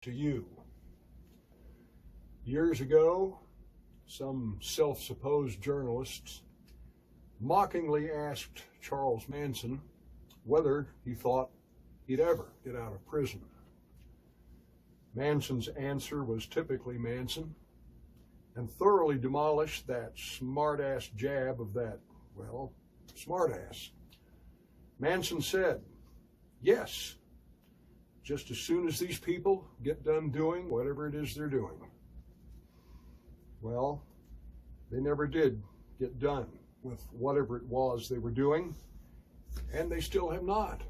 to you. Years ago, some self-supposed journalists mockingly asked Charles Manson whether he thought he'd ever get out of prison. Manson's answer was typically Manson and thoroughly demolished that smart-ass jab of that, well, smart-ass. Manson said, yes, just as soon as these people get done doing whatever it is they're doing. Well, they never did get done with whatever it was they were doing, and they still have not.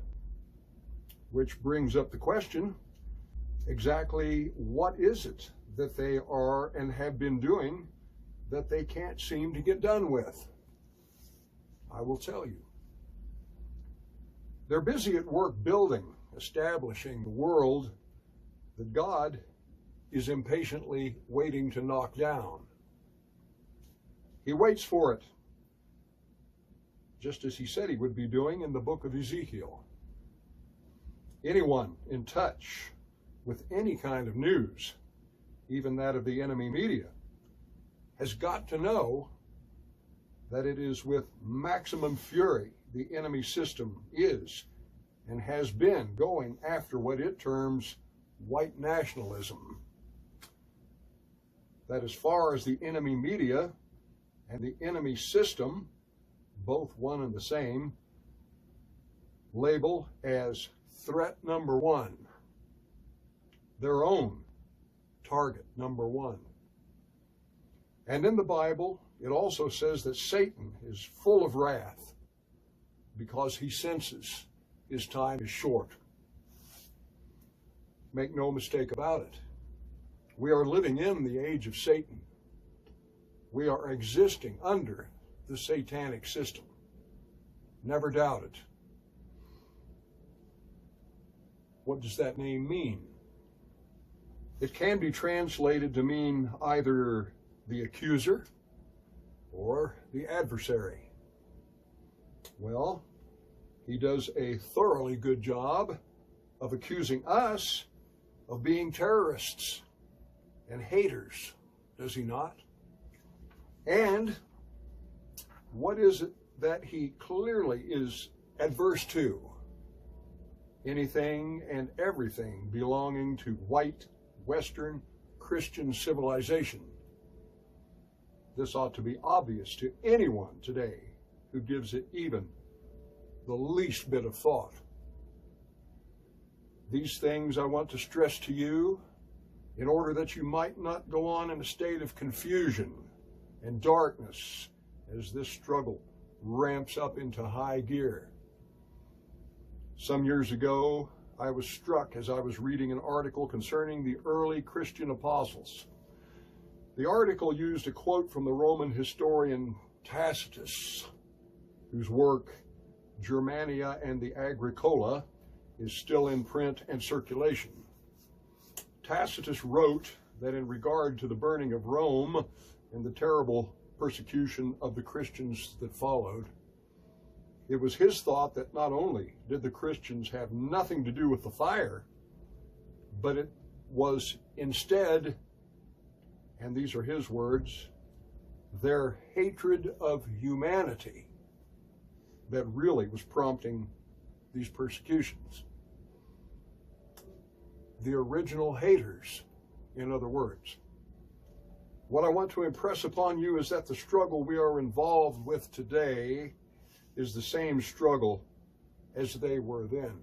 Which brings up the question, exactly what is it that they are and have been doing that they can't seem to get done with? I will tell you. They're busy at work building, establishing the world that God is impatiently waiting to knock down. He waits for it, just as he said he would be doing in the book of Ezekiel. Anyone in touch with any kind of news, even that of the enemy media, has got to know that it is with maximum fury the enemy system is and has been going after what it terms white nationalism. That as far as the enemy media and the enemy system, both one and the same, label as threat number one, their own target number one. And in the Bible, it also says that Satan is full of wrath because he senses his time is short. Make no mistake about it. We are living in the age of Satan. We are existing under the satanic system. Never doubt it. What does that name mean? It can be translated to mean either the accuser or the adversary. Well, he does a thoroughly good job of accusing us of being terrorists and haters, does he not? And what is it that he clearly is adverse to? Anything and everything belonging to white, Western, Christian civilization. This ought to be obvious to anyone today who gives it even the least bit of thought. These things I want to stress to you in order that you might not go on in a state of confusion and darkness as this struggle ramps up into high gear. Some years ago, I was struck as I was reading an article concerning the early Christian apostles. The article used a quote from the Roman historian Tacitus, whose work, Germania and the Agricola, is still in print and circulation. Tacitus wrote that in regard to the burning of Rome and the terrible persecution of the Christians that followed, it was his thought that not only did the Christians have nothing to do with the fire, but it was instead, and these are his words, their hatred of humanity that really was prompting these persecutions. The original haters, in other words. What I want to impress upon you is that the struggle we are involved with today is the same struggle as they were then.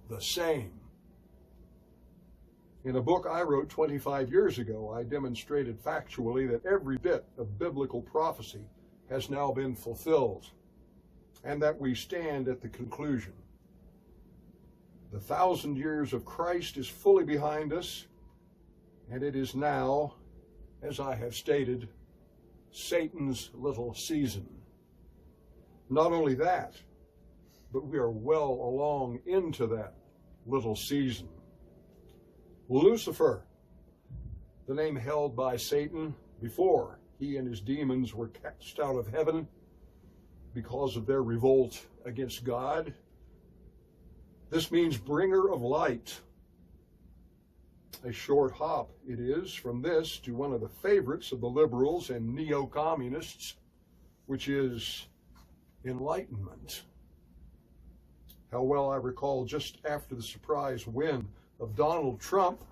The same. In a book I wrote 25 years ago, I demonstrated factually that every bit of biblical prophecy has now been fulfilled, and that we stand at the conclusion. The 1,000 years of Christ is fully behind us, and it is now, as I have stated, Satan's little season. Not only that, but we are well along into that little season. Lucifer, the name held by Satan before he and his demons were cast out of heaven because of their revolt against God. This means bringer of light. A short hop it is from this to one of the favorites of the liberals and neo-communists, which is enlightenment. How well I recall just after the surprise win of Donald Trump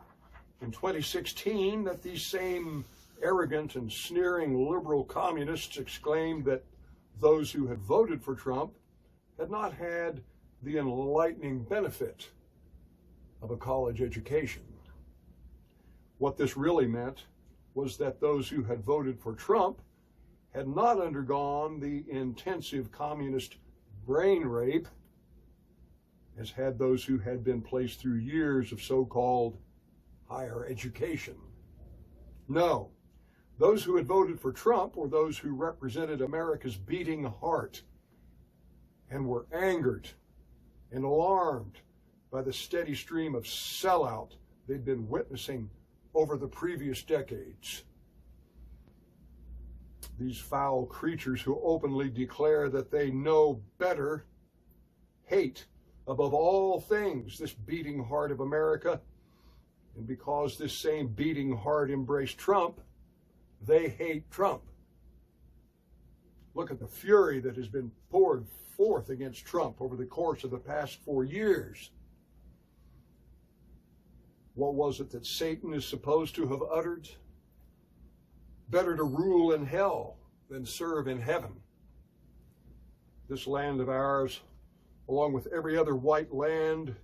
in 2016 that these same arrogant and sneering liberal communists exclaimed that those who had voted for Trump had not had the enlightening benefit of a college education. What this really meant was that those who had voted for Trump had not undergone the intensive communist brain rape as had those who had been placed through years of so-called higher education. No, those who had voted for Trump were those who represented America's beating heart and were angered and alarmed by the steady stream of sellout they'd been witnessing over the previous decades. These foul creatures who openly declare that they know better hate above all things this beating heart of America, and because this same beating heart embraced Trump, they hate Trump. Look at the fury that has been poured forth against Trump over the course of the past 4 years. What was it that Satan is supposed to have uttered? Better to rule in hell than serve in heaven. This land of ours, along with every other white land,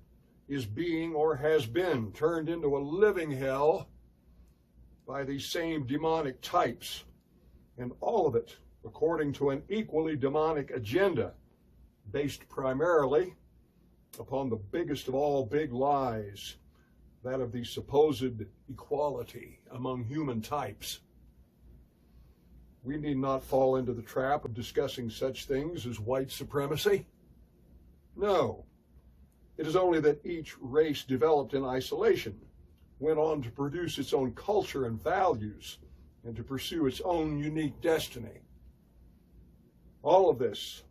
is being or has been turned into a living hell by these same demonic types, and all of it according to an equally demonic agenda based primarily upon the biggest of all big lies, that of the supposed equality among human types. We need not fall into the trap of discussing such things as white supremacy. No, it is only that each race developed in isolation went on to produce its own culture and values and to pursue its own unique destiny. All of this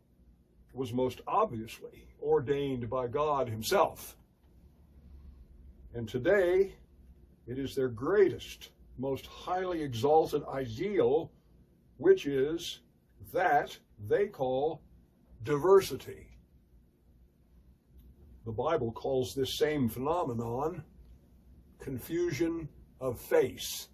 was most obviously ordained by God Himself. And today, it is their greatest, most highly exalted ideal, which is that they call diversity. The Bible calls this same phenomenon confusion of face.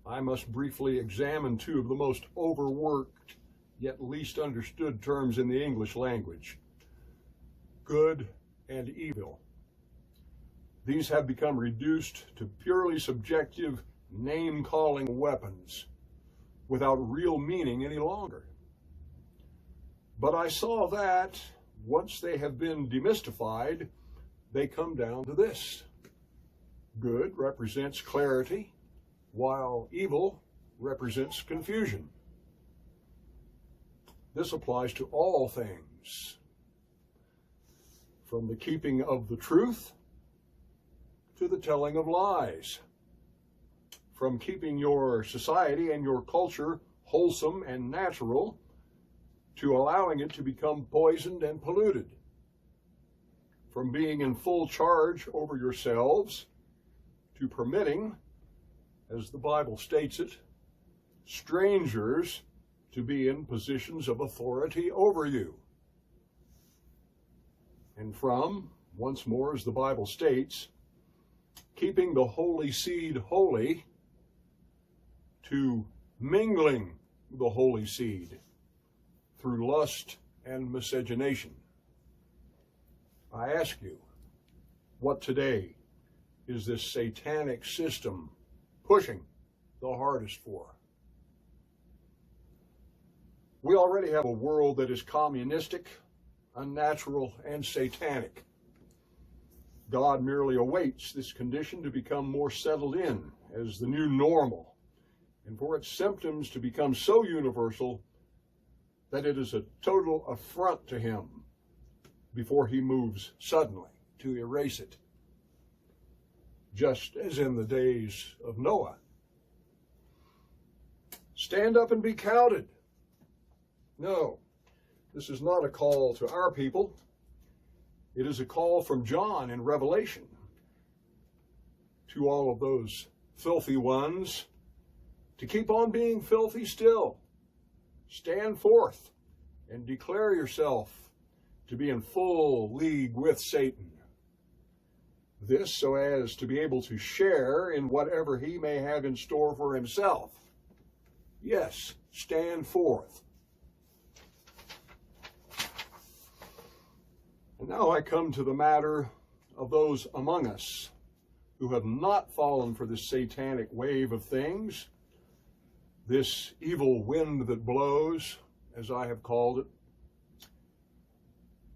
I must briefly examine two of the most overworked yet least understood terms in the English language: good and evil. These have become reduced to purely subjective name-calling weapons without real meaning any longer. But I saw that once they have been demystified, they come down to this: good represents clarity, while evil represents confusion. This applies to all things, from the keeping of the truth to the telling of lies, from keeping your society and your culture wholesome and natural to allowing it to become poisoned and polluted, from being in full charge over yourselves to permitting, as the Bible states it, strangers to be in positions of authority over you. And from, once more as the Bible states, keeping the holy seed holy to mingling the holy seed through lust and miscegenation. I ask you, what today is this satanic system pushing the hardest for? We already have a world that is communistic, unnatural, and satanic. God merely awaits this condition to become more settled in as the new normal, and for its symptoms to become so universal that it is a total affront to Him before He moves suddenly to erase it, just as in the days of Noah. Stand up and be counted. No, this is not a call to our people. It is a call from John in Revelation to all of those filthy ones to keep on being filthy still. Stand forth and declare yourself to be in full league with Satan. This so as to be able to share in whatever he may have in store for himself. Yes, stand forth. And now I come to the matter of those among us who have not fallen for this satanic wave of things, this evil wind that blows, as I have called it.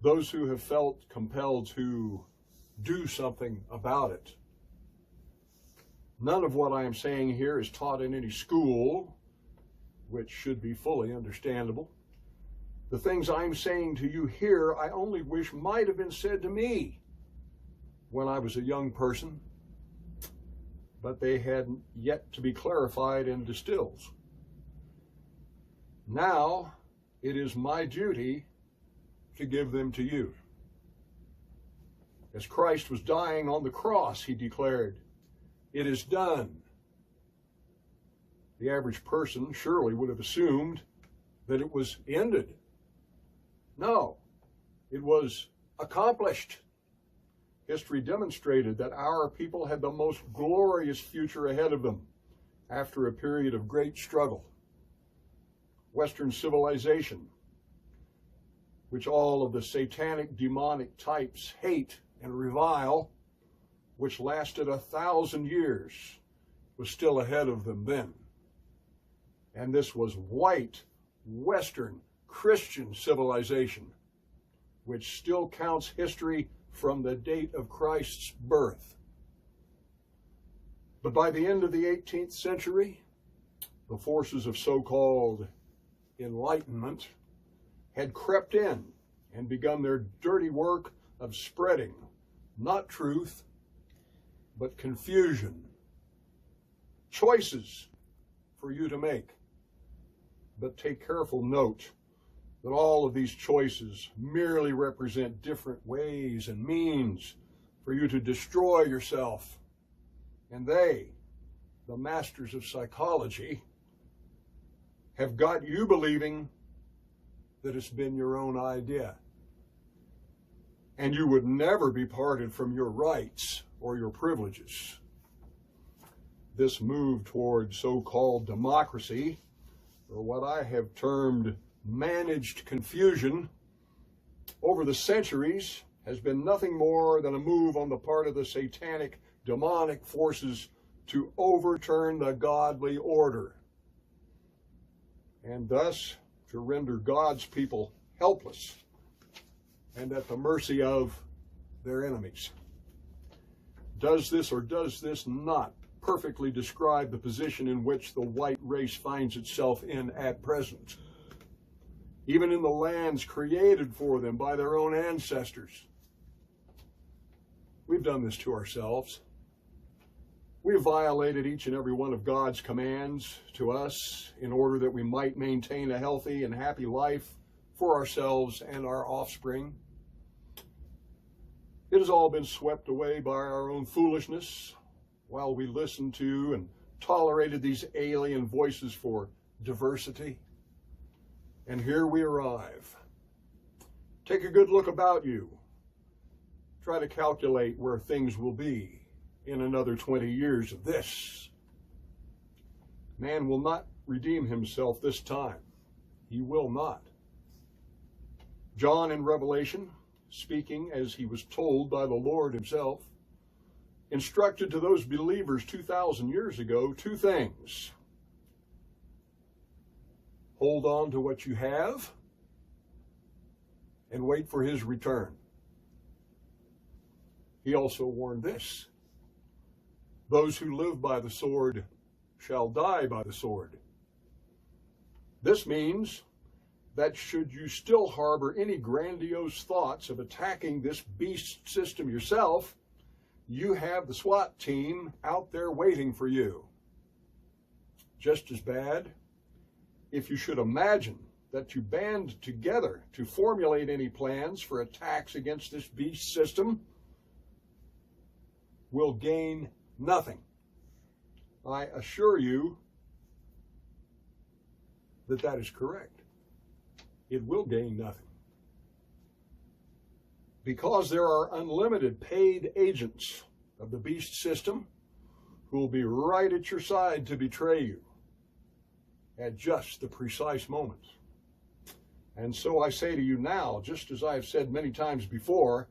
Those who have felt compelled to do something about it. None of what I am saying here is taught in any school, which should be fully understandable. The things I'm saying to you here, I only wish might have been said to me when I was a young person, but they had yet to be clarified and distilled. Now, it is my duty to give them to you. As Christ was dying on the cross, he declared, "It is done." The average person surely would have assumed that it was ended. No, it was accomplished. History demonstrated that our people had the most glorious future ahead of them after a period of great struggle. Western civilization, which all of the satanic demonic types hate and revile, which lasted 1,000 years, was still ahead of them then. And this was white, Western, Christian civilization, which still counts history from the date of Christ's birth. But by the end of the 18th century, the forces of so-called enlightenment had crept in and begun their dirty work of spreading not truth, but confusion. Choices for you to make. But take careful note that all of these choices merely represent different ways and means for you to destroy yourself. And they, the masters of psychology, have got you believing that it's been your own idea. And you would never be parted from your rights or your privileges. This move toward so-called democracy, or what I have termed managed confusion, over the centuries has been nothing more than a move on the part of the satanic demonic forces to overturn the godly order, and thus to render God's people helpless and at the mercy of their enemies. Does this or does this not perfectly describe the position in which the white race finds itself in at present? Even in the lands created for them by their own ancestors. We've done this to ourselves. We've violated each and every one of God's commands to us in order that we might maintain a healthy and happy life for ourselves and our offspring. It has all been swept away by our own foolishness while we listened to and tolerated these alien voices for diversity. And here we arrive. Take a good look about you. Try to calculate where things will be in another 20 years of this. Man will not redeem himself this time. He will not. John in Revelation, speaking as he was told by the Lord himself, instructed to those believers 2,000 years ago 2 things. Hold on to what you have and wait for his return. He also warned this: those who live by the sword shall die by the sword. This means that should you still harbor any grandiose thoughts of attacking this beast system yourself, you have the SWAT team out there waiting for you. Just as bad, if you should imagine that you band together to formulate any plans for attacks against this beast system will gain nothing. I assure you that that is correct. It will gain nothing. Because there are unlimited paid agents of the beast system who will be right at your side to betray you at just the precise moment. And so I say to you now, just as I have said many times before,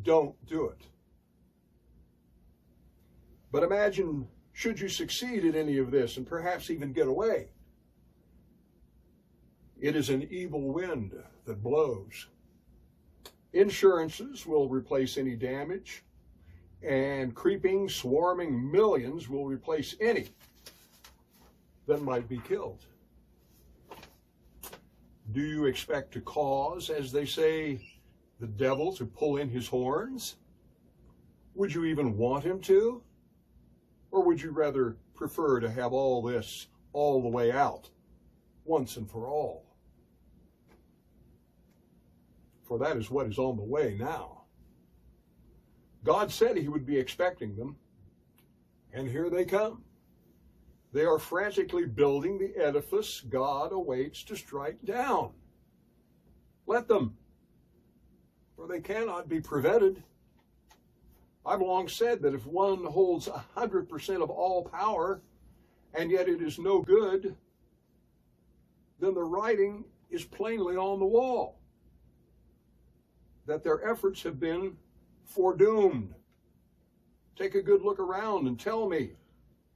don't do it. But imagine, should you succeed at any of this and perhaps even get away, it is an evil wind that blows. Insurances will replace any damage, and creeping, swarming millions will replace any that might be killed. Do you expect to cause, as they say, the devil to pull in his horns? Would you even want him to? Or would you rather prefer to have all this all the way out, once and for all? For that is what is on the way now. God said he would be expecting them, and here they come. They are frantically building the edifice God awaits to strike down. Let them, for they cannot be prevented. I've long said that if one holds 100% of all power, and yet it is no good, then the writing is plainly on the wall, that their efforts have been foredoomed. Take a good look around and tell me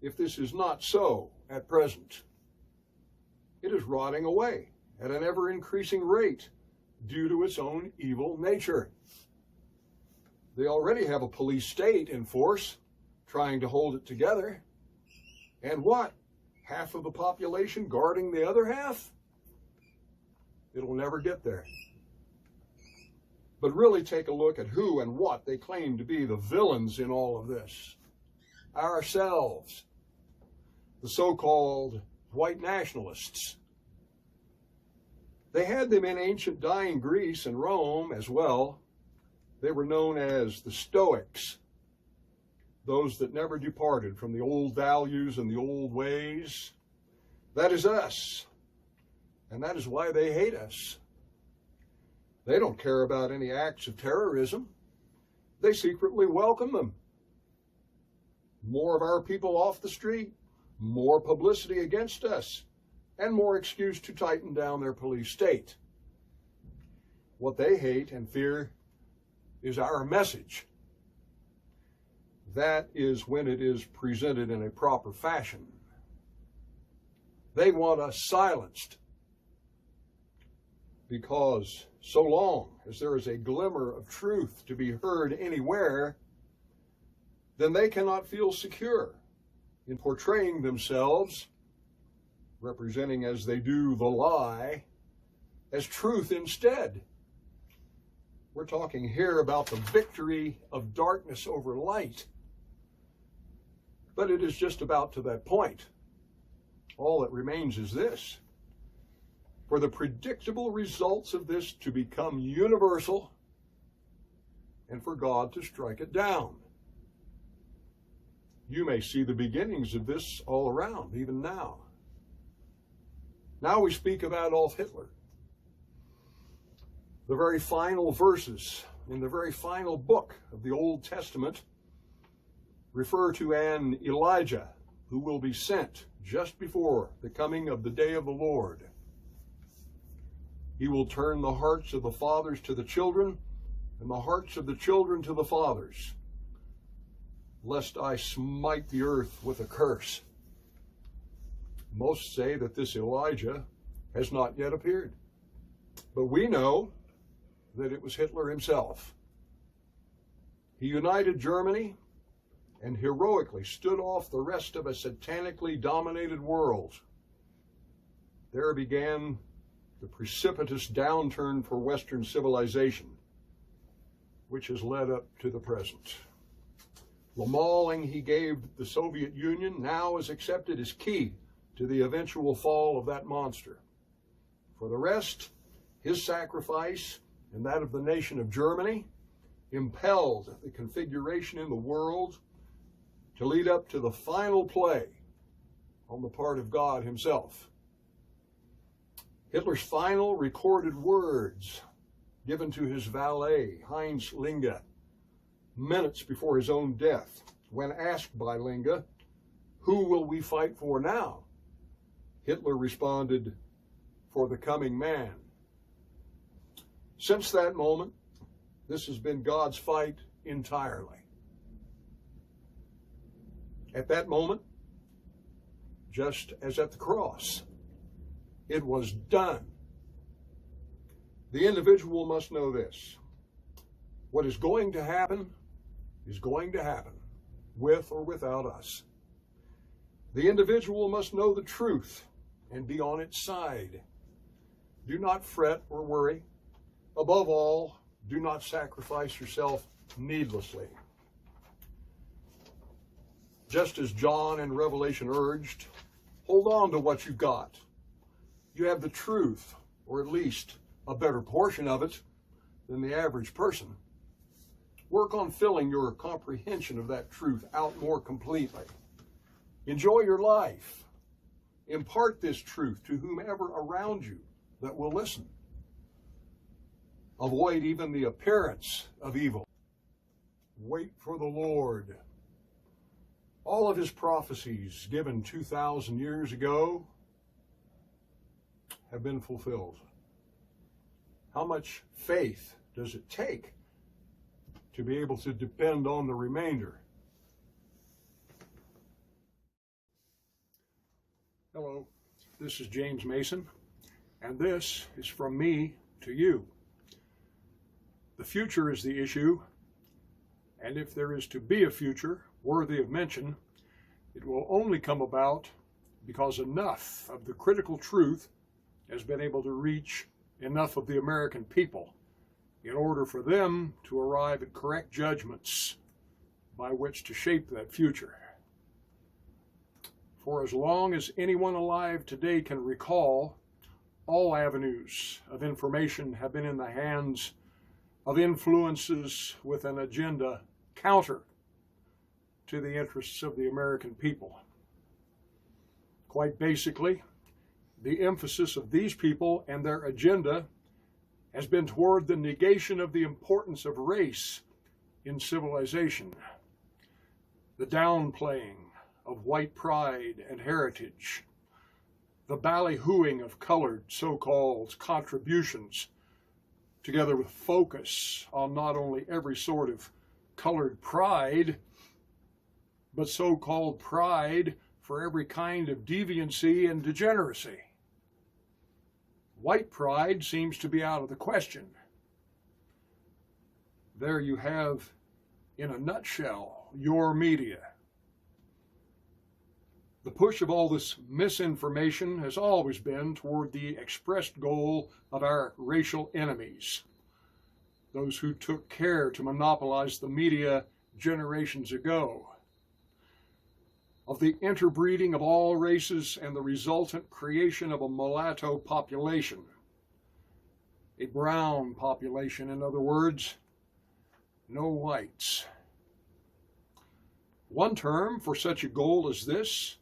if this is not so at present. It is rotting away at an ever-increasing rate due to its own evil nature. They already have a police state in force trying to hold it together. And what? Half of the population guarding the other half? It'll never get there. But really take a look at who and what they claim to be the villains in all of this. Ourselves, the so-called white nationalists. They had them in ancient dying Greece and Rome as well. They were known as the Stoics, those that never departed from the old values and the old ways. That is us, and that is why they hate us. They don't care about any acts of terrorism. They secretly welcome them. More of our people off the street, more publicity against us, and more excuse to tighten down their police state. What they hate and fear is our message. That is when it is presented in a proper fashion. They want us silenced, because so long as there is a glimmer of truth to be heard anywhere, then they cannot feel secure in portraying themselves, representing as they do the lie, as truth instead. We're talking here about the victory of darkness over light. But it is just about to that point. All that remains is this: for the predictable results of this to become universal and for God to strike it down. You may see the beginnings of this all around, even now. Now we speak of Adolf Hitler. The very final verses in the very final book of the Old Testament refer to an Elijah who will be sent just before the coming of the day of the Lord. He will turn the hearts of the fathers to the children and the hearts of the children to the fathers, lest I smite the earth with a curse. Most say that this Elijah has not yet appeared, but we know that it was Hitler himself. He united Germany and heroically stood off the rest of a satanically dominated world. There began the precipitous downturn for Western civilization, which has led up to the present. The mauling he gave the Soviet Union now is accepted as key to the eventual fall of that monster. For the rest, his sacrifice and that of the nation of Germany impelled the configuration in the world to lead up to the final play on the part of God himself. Hitler's final recorded words given to his valet, Heinz Linge, minutes before his own death, when asked by Linge, "Who will we fight for now?" Hitler responded, "For the coming man." Since that moment, this has been God's fight entirely. At that moment, just as at the cross, it was done. The individual must know this. What is going to happen is going to happen, with or without us. The individual must know the truth and be on its side. Do not fret or worry. Above all, do not sacrifice yourself needlessly. Just as John in Revelation urged, hold on to what you've got. You have the truth, or at least a better portion of it than the average person. Work on filling your comprehension of that truth out more completely. Enjoy your life. Impart this truth to whomever around you that will listen. Avoid even the appearance of evil. Wait for the Lord. All of his prophecies given 2,000 years ago have been fulfilled. How much faith does it take to be able to depend on the remainder? Hello, this is James Mason, and this is from me to you. The future is the issue, and if there is to be a future worthy of mention, it will only come about because enough of the critical truth has been able to reach enough of the American people in order for them to arrive at correct judgments by which to shape that future. For as long as anyone alive today can recall, all avenues of information have been in the hands of influences with an agenda counter to the interests of the American people. Quite basically, the emphasis of these people and their agenda has been toward the negation of the importance of race in civilization, the downplaying of white pride and heritage, the ballyhooing of colored so-called contributions, together with focus on not only every sort of colored pride, but so-called pride for every kind of deviancy and degeneracy. White pride seems to be out of the question. There you have, in a nutshell, your media. The push of all this misinformation has always been toward the expressed goal of our racial enemies, those who took care to monopolize the media generations ago, of the interbreeding of all races and the resultant creation of a mulatto population, a brown population, in other words, no whites. One term for such a goal as this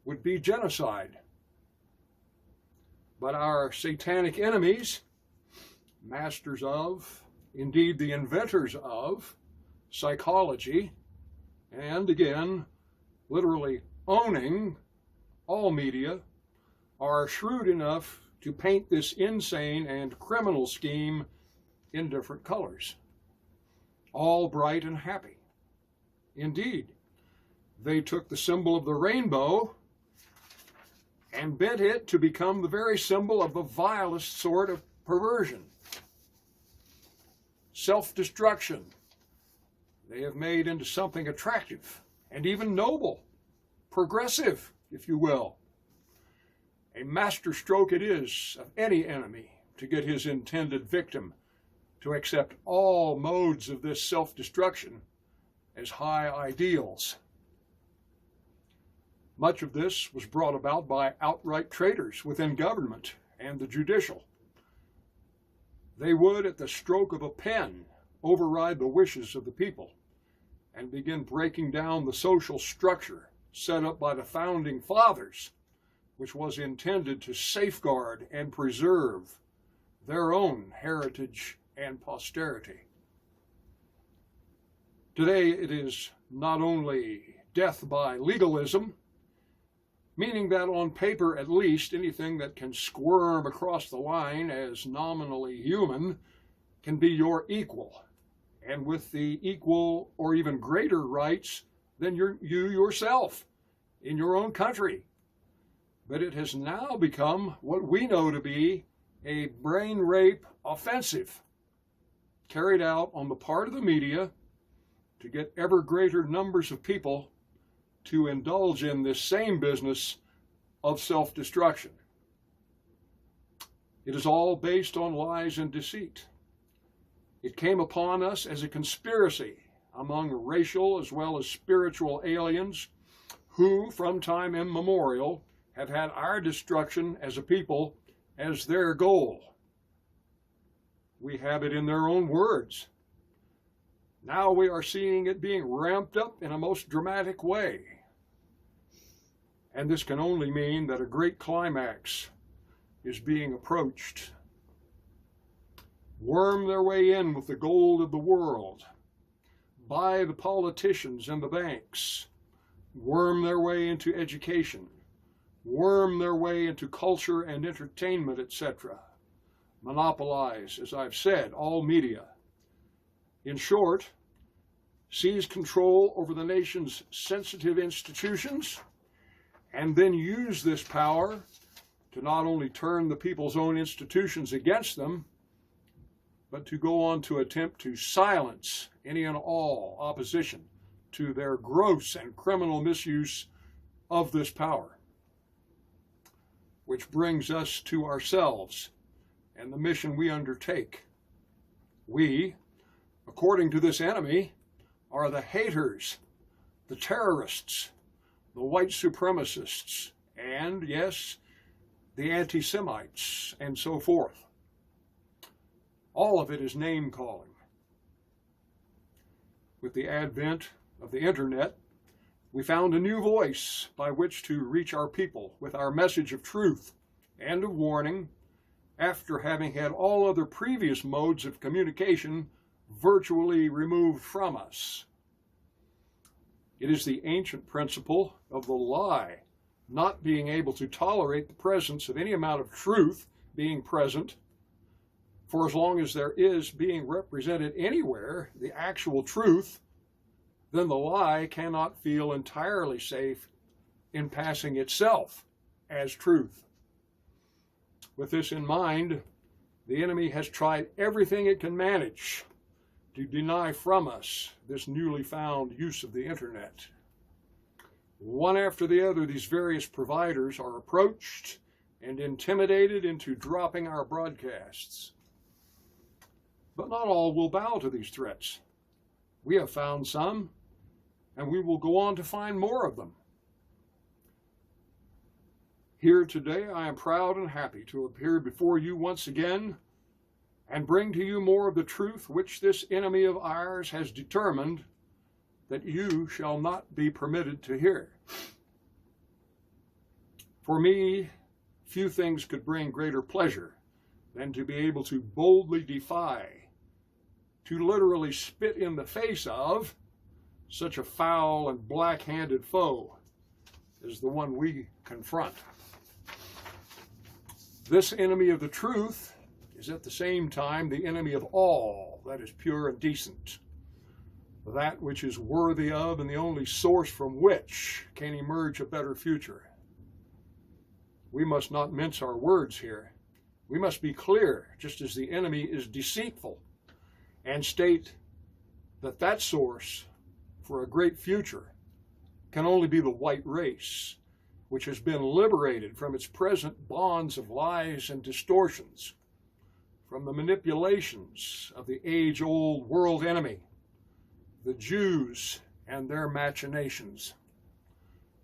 would be genocide. But our satanic enemies, masters of, indeed the inventors of, psychology, and again, literally owning all media, are shrewd enough to paint this insane and criminal scheme in different colors, all bright and happy. Indeed, they took the symbol of the rainbow and bent it to become the very symbol of the vilest sort of perversion. Self-destruction they have made into something attractive and even noble, progressive, if you will. A masterstroke it is of any enemy to get his intended victim to accept all modes of this self-destruction as high ideals. Much of this was brought about by outright traitors within government and the judicial. They would, at the stroke of a pen, override the wishes of the people and begin breaking down the social structure set up by the founding fathers, which was intended to safeguard and preserve their own heritage and posterity. Today, it is not only death by legalism, meaning that on paper at least anything that can squirm across the line as nominally human can be your equal, and with the equal or even greater rights than you yourself in your own country. But it has now become what we know to be a brain rape offensive carried out on the part of the media to get ever greater numbers of people to indulge in this same business of self-destruction. It is all based on lies and deceit. It came upon us as a conspiracy among racial as well as spiritual aliens who, from time immemorial, have had our destruction as a people as their goal. We have it in their own words. Now we are seeing it being ramped up in a most dramatic way. And this can only mean that a great climax is being approached. Worm their way in with the gold of the world, buy the politicians and the banks, worm their way into education, worm their way into culture and entertainment, etc. Monopolize, as I've said, all media. In short, seize control over the nation's sensitive institutions, and then use this power to not only turn the people's own institutions against them, but to go on to attempt to silence any and all opposition to their gross and criminal misuse of this power. Which brings us to ourselves and the mission we undertake. We, according to this enemy, are the haters, the terrorists, the white supremacists, and, yes, the anti-Semites, and so forth. All of it is name-calling. With the advent of the internet, we found a new voice by which to reach our people with our message of truth and of warning after having had all other previous modes of communication virtually removed from us. It is the ancient principle of the lie not being able to tolerate the presence of any amount of truth being present. For as long as there is being represented anywhere the actual truth, then the lie cannot feel entirely safe in passing itself as truth. With this in mind, the enemy has tried everything it can manage to deny from us this newly found use of the internet. One after the other, these various providers are approached and intimidated into dropping our broadcasts. But not all will bow to these threats. We have found some, and we will go on to find more of them. Here today, I am proud and happy to appear before you once again and bring to you more of the truth which this enemy of ours has determined that you shall not be permitted to hear. For me, few things could bring greater pleasure than to be able to boldly defy, to literally spit in the face of such a foul and black-handed foe as the one we confront. This enemy of the truth is at the same time the enemy of all that is pure and decent, that which is worthy of and the only source from which can emerge a better future. We must not mince our words here. We must be clear, just as the enemy is deceitful, and state that that source for a great future can only be the white race, which has been liberated from its present bonds of lies and distortions, from the manipulations of the age-old world enemy, the Jews and their machinations,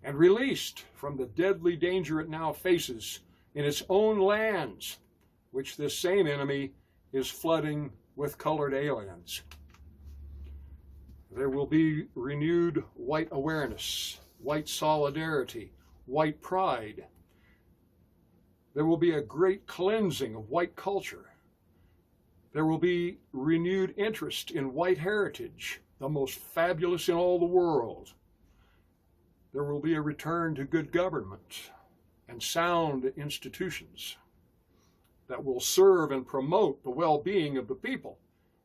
and released from the deadly danger it now faces in its own lands, which this same enemy is flooding with colored aliens. There will be renewed white awareness, white solidarity, white pride. There will be a great cleansing of white culture. There will be renewed interest in white heritage, the most fabulous in all the world. There will be a return to good government and sound institutions that will serve and promote the well-being of the people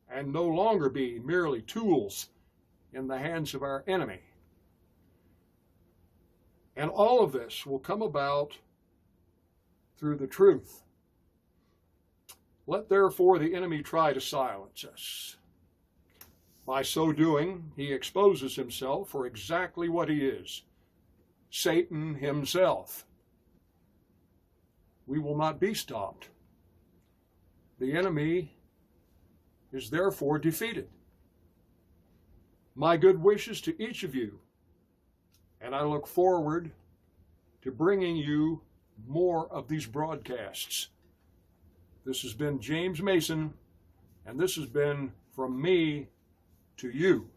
and no longer be merely tools in the hands of our enemy. And all of this will come about through the truth. Let therefore the enemy try to silence us. By so doing, he exposes himself for exactly what he is, Satan himself. We will not be stopped. The enemy is therefore defeated. My good wishes to each of you, and I look forward to bringing you more of these broadcasts. This has been James Mason, and this has been From Me to You.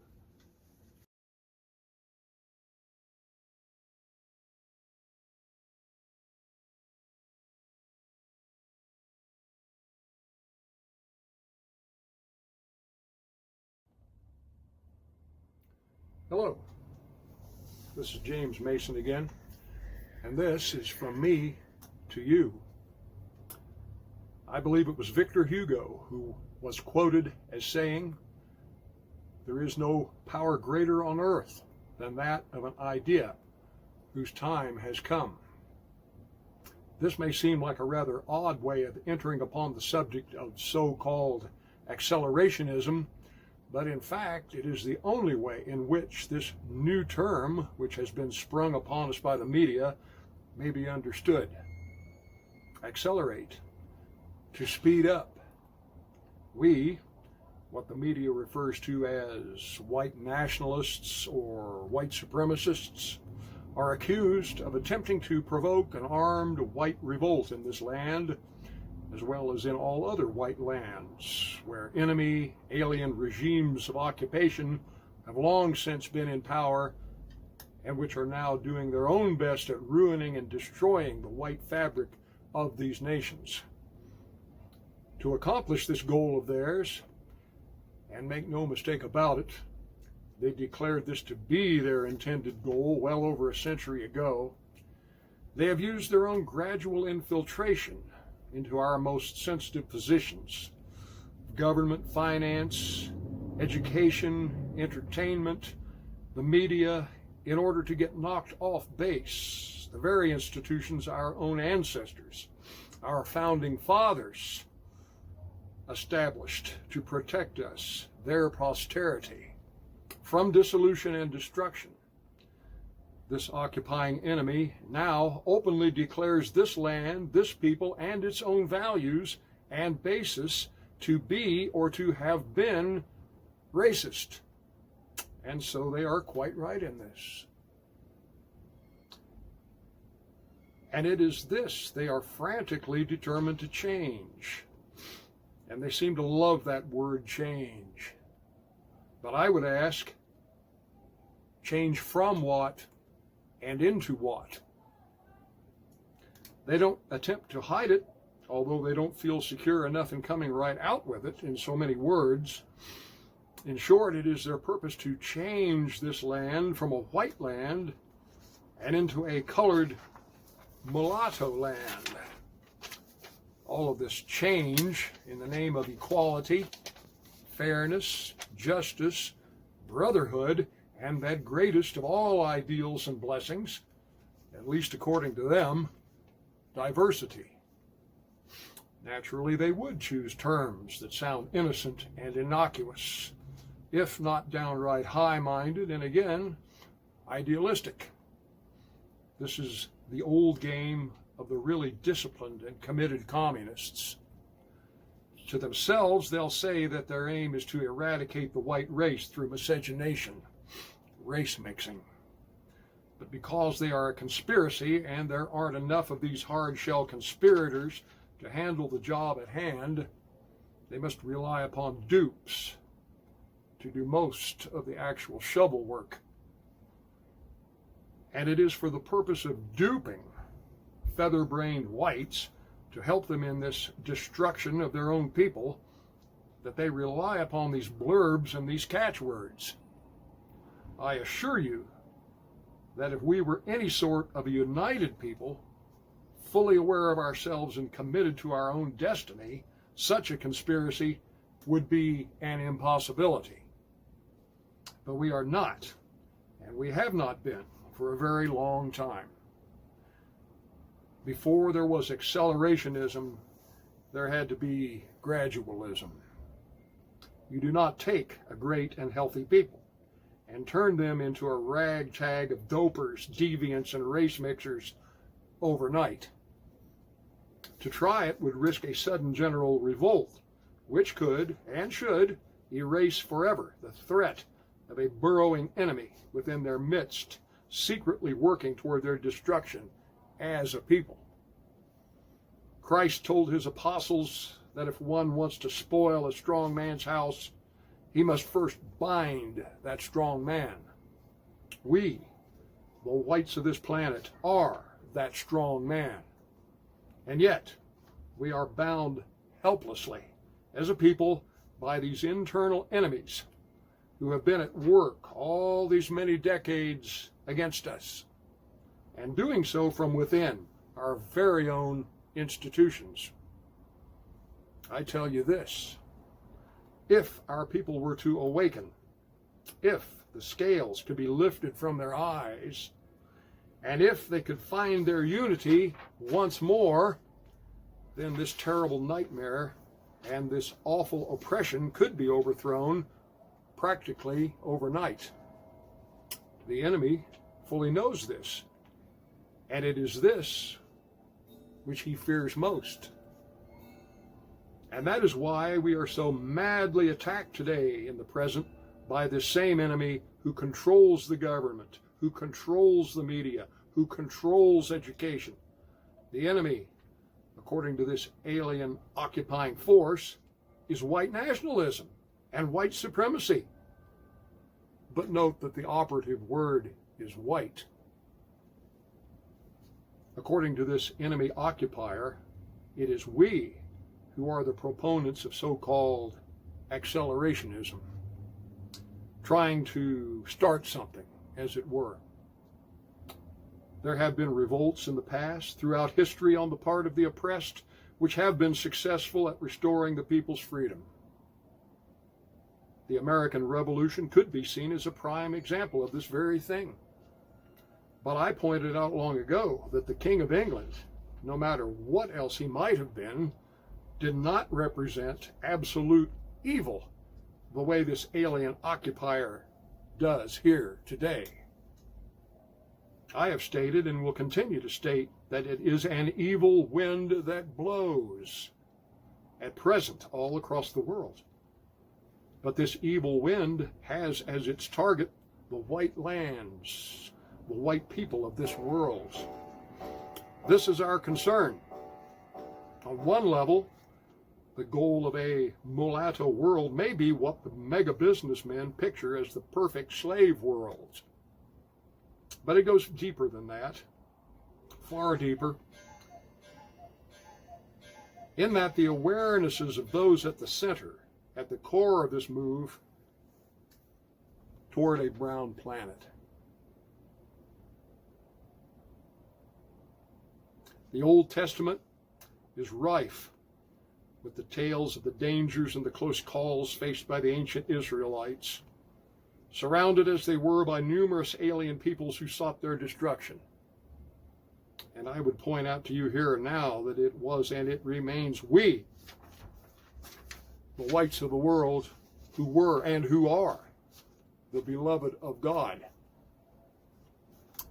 Hello, this is James Mason again, and this is From Me to You. I believe it was Victor Hugo who was quoted as saying, "There is no power greater on earth than that of an idea whose time has come." This may seem like a rather odd way of entering upon the subject of so-called accelerationism, but in fact, it is the only way in which this new term, which has been sprung upon us by the media, may be understood. Accelerate, to speed up. We, what the media refers to as white nationalists or white supremacists, are accused of attempting to provoke an armed white revolt in this land, as well as in all other white lands, where enemy, alien regimes of occupation have long since been in power, and which are now doing their own best at ruining and destroying the white fabric of these nations. To accomplish this goal of theirs, and make no mistake about it, they declared this to be their intended goal well over a century ago, they have used their own gradual infiltration into our most sensitive positions: government, finance, education, entertainment, the media, in order to get knocked off base. The very institutions our own ancestors, our founding fathers, established to protect us, their posterity, from dissolution and destruction. This occupying enemy now openly declares this land, this people, and its own values and basis to be or to have been racist. And so they are quite right in this. And it is this they are frantically determined to change. And they seem to love that word change. But I would ask, change from what and into what? They don't attempt to hide it, although they don't feel secure enough in coming right out with it in so many words. In short, it is their purpose to change this land from a white land and into a colored mulatto land. All of this change in the name of equality, fairness, justice, brotherhood, and that greatest of all ideals and blessings, at least according to them, diversity. Naturally, they would choose terms that sound innocent and innocuous, if not downright high-minded and, again, idealistic. This is the old game of the really disciplined and committed communists. To themselves, they'll say that their aim is to eradicate the white race through miscegenation, race mixing. But because they are a conspiracy and there aren't enough of these hard-shell conspirators to handle the job at hand, they must rely upon dupes to do most of the actual shovel work. And it is for the purpose of duping feather-brained whites to help them in this destruction of their own people that they rely upon these blurbs and these catchwords. I assure you that if we were any sort of a united people, fully aware of ourselves and committed to our own destiny, such a conspiracy would be an impossibility. But we are not, and we have not been for a very long time. Before there was accelerationism, there had to be gradualism. You do not take a great and healthy people and turn them into a ragtag of dopers, deviants, and race mixers overnight. To try it would risk a sudden general revolt, which could and should erase forever the threat of a burrowing enemy within their midst, secretly working toward their destruction as a people. Christ told his apostles that if one wants to spoil a strong man's house, he must first bind that strong man. We, the whites of this planet, are that strong man. And yet, we are bound helplessly as a people by these internal enemies who have been at work all these many decades against us, and doing so from within our very own institutions. I tell you this, if our people were to awaken, if the scales could be lifted from their eyes, and if they could find their unity once more, then this terrible nightmare and this awful oppression could be overthrown practically overnight. The enemy fully knows this, and it is this which he fears most. And that is why we are so madly attacked today in the present by this same enemy who controls the government, who controls the media, who controls education. The enemy, according to this alien occupying force, is white nationalism and white supremacy. But note that the operative word is white. According to this enemy occupier, it is we who are the proponents of so-called accelerationism, trying to start something, as it were. There have been revolts in the past throughout history on the part of the oppressed, which have been successful at restoring the people's freedom. The American Revolution could be seen as a prime example of this very thing. But I pointed out long ago that the King of England, no matter what else he might have been, did not represent absolute evil the way this alien occupier does here today. I have stated and will continue to state that it is an evil wind that blows at present all across the world. But this evil wind has as its target the white lands, the white people of this world. This is our concern. On one level, the goal of a mulatto world may be what the mega businessmen picture as the perfect slave world. But it goes deeper than that, far deeper, in that the awarenesses of those at the center, at the core of this move toward a brown planet. The Old Testament is rife with the tales of the dangers and the close calls faced by the ancient Israelites, surrounded as they were by numerous alien peoples who sought their destruction. And I would point out to you here and now that it was and it remains we, the whites of the world, who were and who are the beloved of God.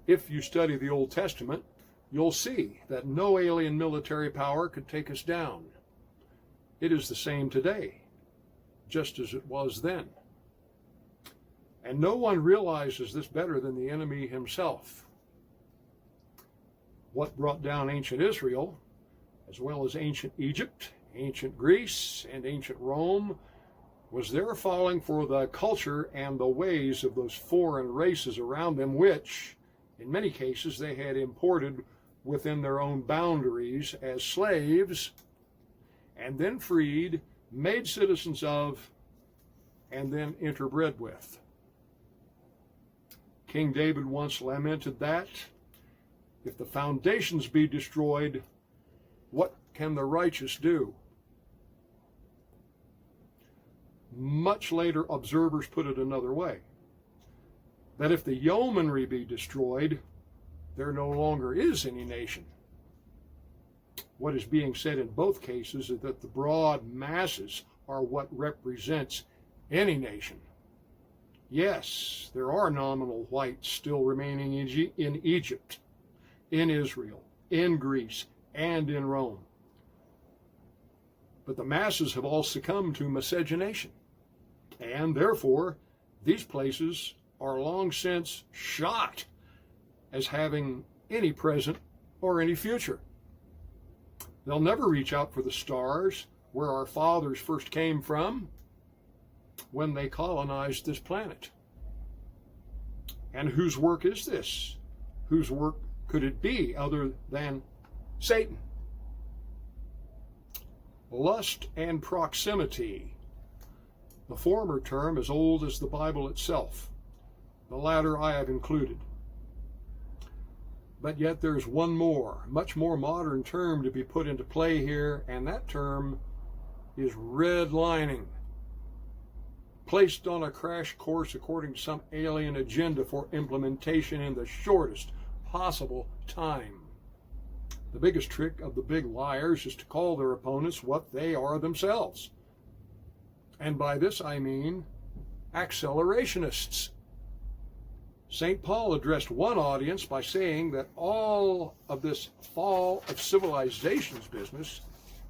If you study the Old Testament, you'll see that no alien military power could take us down. It is the same today, just as it was then. And no one realizes this better than the enemy himself. What brought down ancient Israel, as well as ancient Egypt, ancient Greece, and ancient Rome, was their falling for the culture and the ways of those foreign races around them, which, in many cases, they had imported within their own boundaries as slaves, and then freed, made citizens of, and then interbred with. King David once lamented that, if the foundations be destroyed, what can the righteous do? Much later, observers put it another way, that if the yeomanry be destroyed, there no longer is any nation. What is being said in both cases is that the broad masses are what represents any nation. Yes, there are nominal whites still remaining in Egypt, in Israel, in Greece, and in Rome. But the masses have all succumbed to miscegenation, and therefore these places are long since shot as having any present or any future. They'll never reach out for the stars where our fathers first came from when they colonized this planet. And whose work is this? Whose work could it be other than Satan? Lust and proximity. The former term as old as the Bible itself. The latter I have included. But yet there's one more, much more modern term to be put into play here, and that term is redlining. Placed on a crash course according to some alien agenda for implementation in the shortest possible time. The biggest trick of the big liars is to call their opponents what they are themselves. And by this I mean accelerationists. St. Paul addressed one audience by saying that all of this fall of civilizations business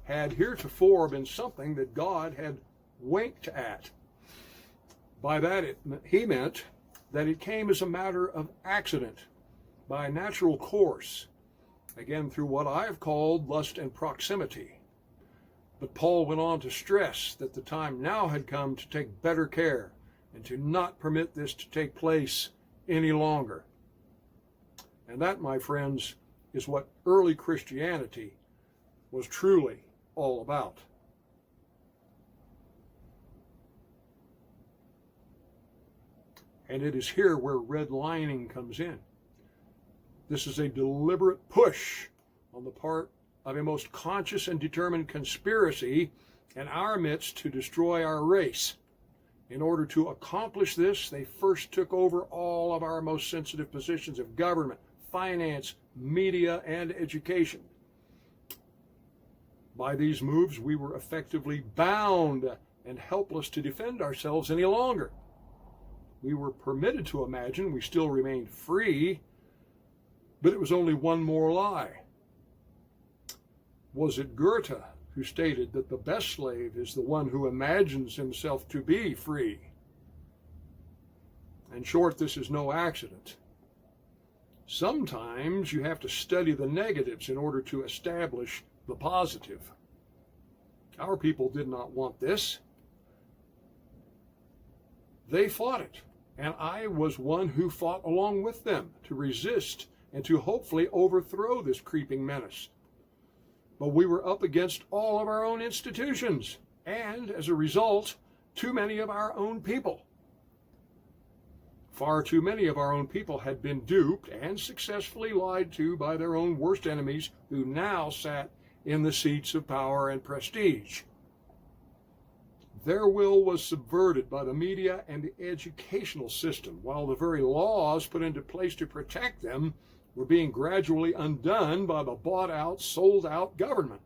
had heretofore been something that God had winked at. By that he meant that it came as a matter of accident, by natural course, again through what I have called lust and proximity. But Paul went on to stress that the time now had come to take better care and to not permit this to take place any longer. And that, my friends, is what early Christianity was truly all about. And it is here where redlining comes in. This is a deliberate push on the part of a most conscious and determined conspiracy in our midst to destroy our race. In order to accomplish this, they first took over all of our most sensitive positions of government, finance, media, and education. By these moves, we were effectively bound and helpless to defend ourselves any longer. We were permitted to imagine we still remained free, but it was only one more lie. Was it Goethe who stated that the best slave is the one who imagines himself to be free? In short, this is no accident. Sometimes you have to study the negatives in order to establish the positive. Our people did not want this. They fought it, and I was one who fought along with them to resist and to hopefully overthrow this creeping menace. But we were up against all of our own institutions, and as a result, too many of our own people. Far too many of our own people had been duped and successfully lied to by their own worst enemies, who now sat in the seats of power and prestige. Their will was subverted by the media and the educational system, while the very laws put into place to protect them were being gradually undone by the bought-out, sold-out government.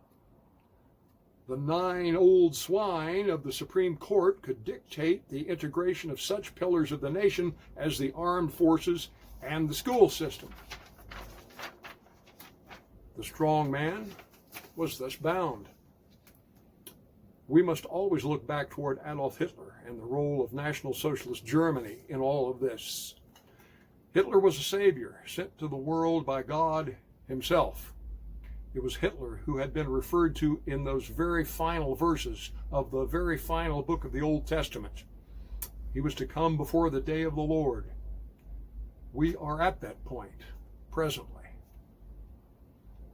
The 9 old swine of the Supreme Court could dictate the integration of such pillars of the nation as the armed forces and the school system. The strong man was thus bound. We must always look back toward Adolf Hitler and the role of National Socialist Germany in all of this. Hitler was a savior sent to the world by God himself. It was Hitler who had been referred to in those very final verses of the very final book of the Old Testament. He was to come before the day of the Lord. We are at that point presently.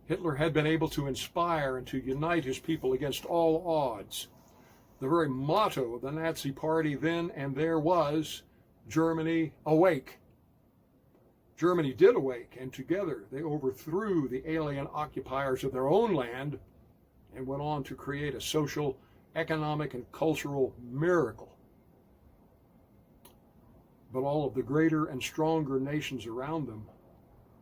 Hitler had been able to inspire and to unite his people against all odds. The very motto of the Nazi Party then and there was, Germany awake. Germany did awake, and together they overthrew the alien occupiers of their own land and went on to create a social, economic, and cultural miracle. But all of the greater and stronger nations around them,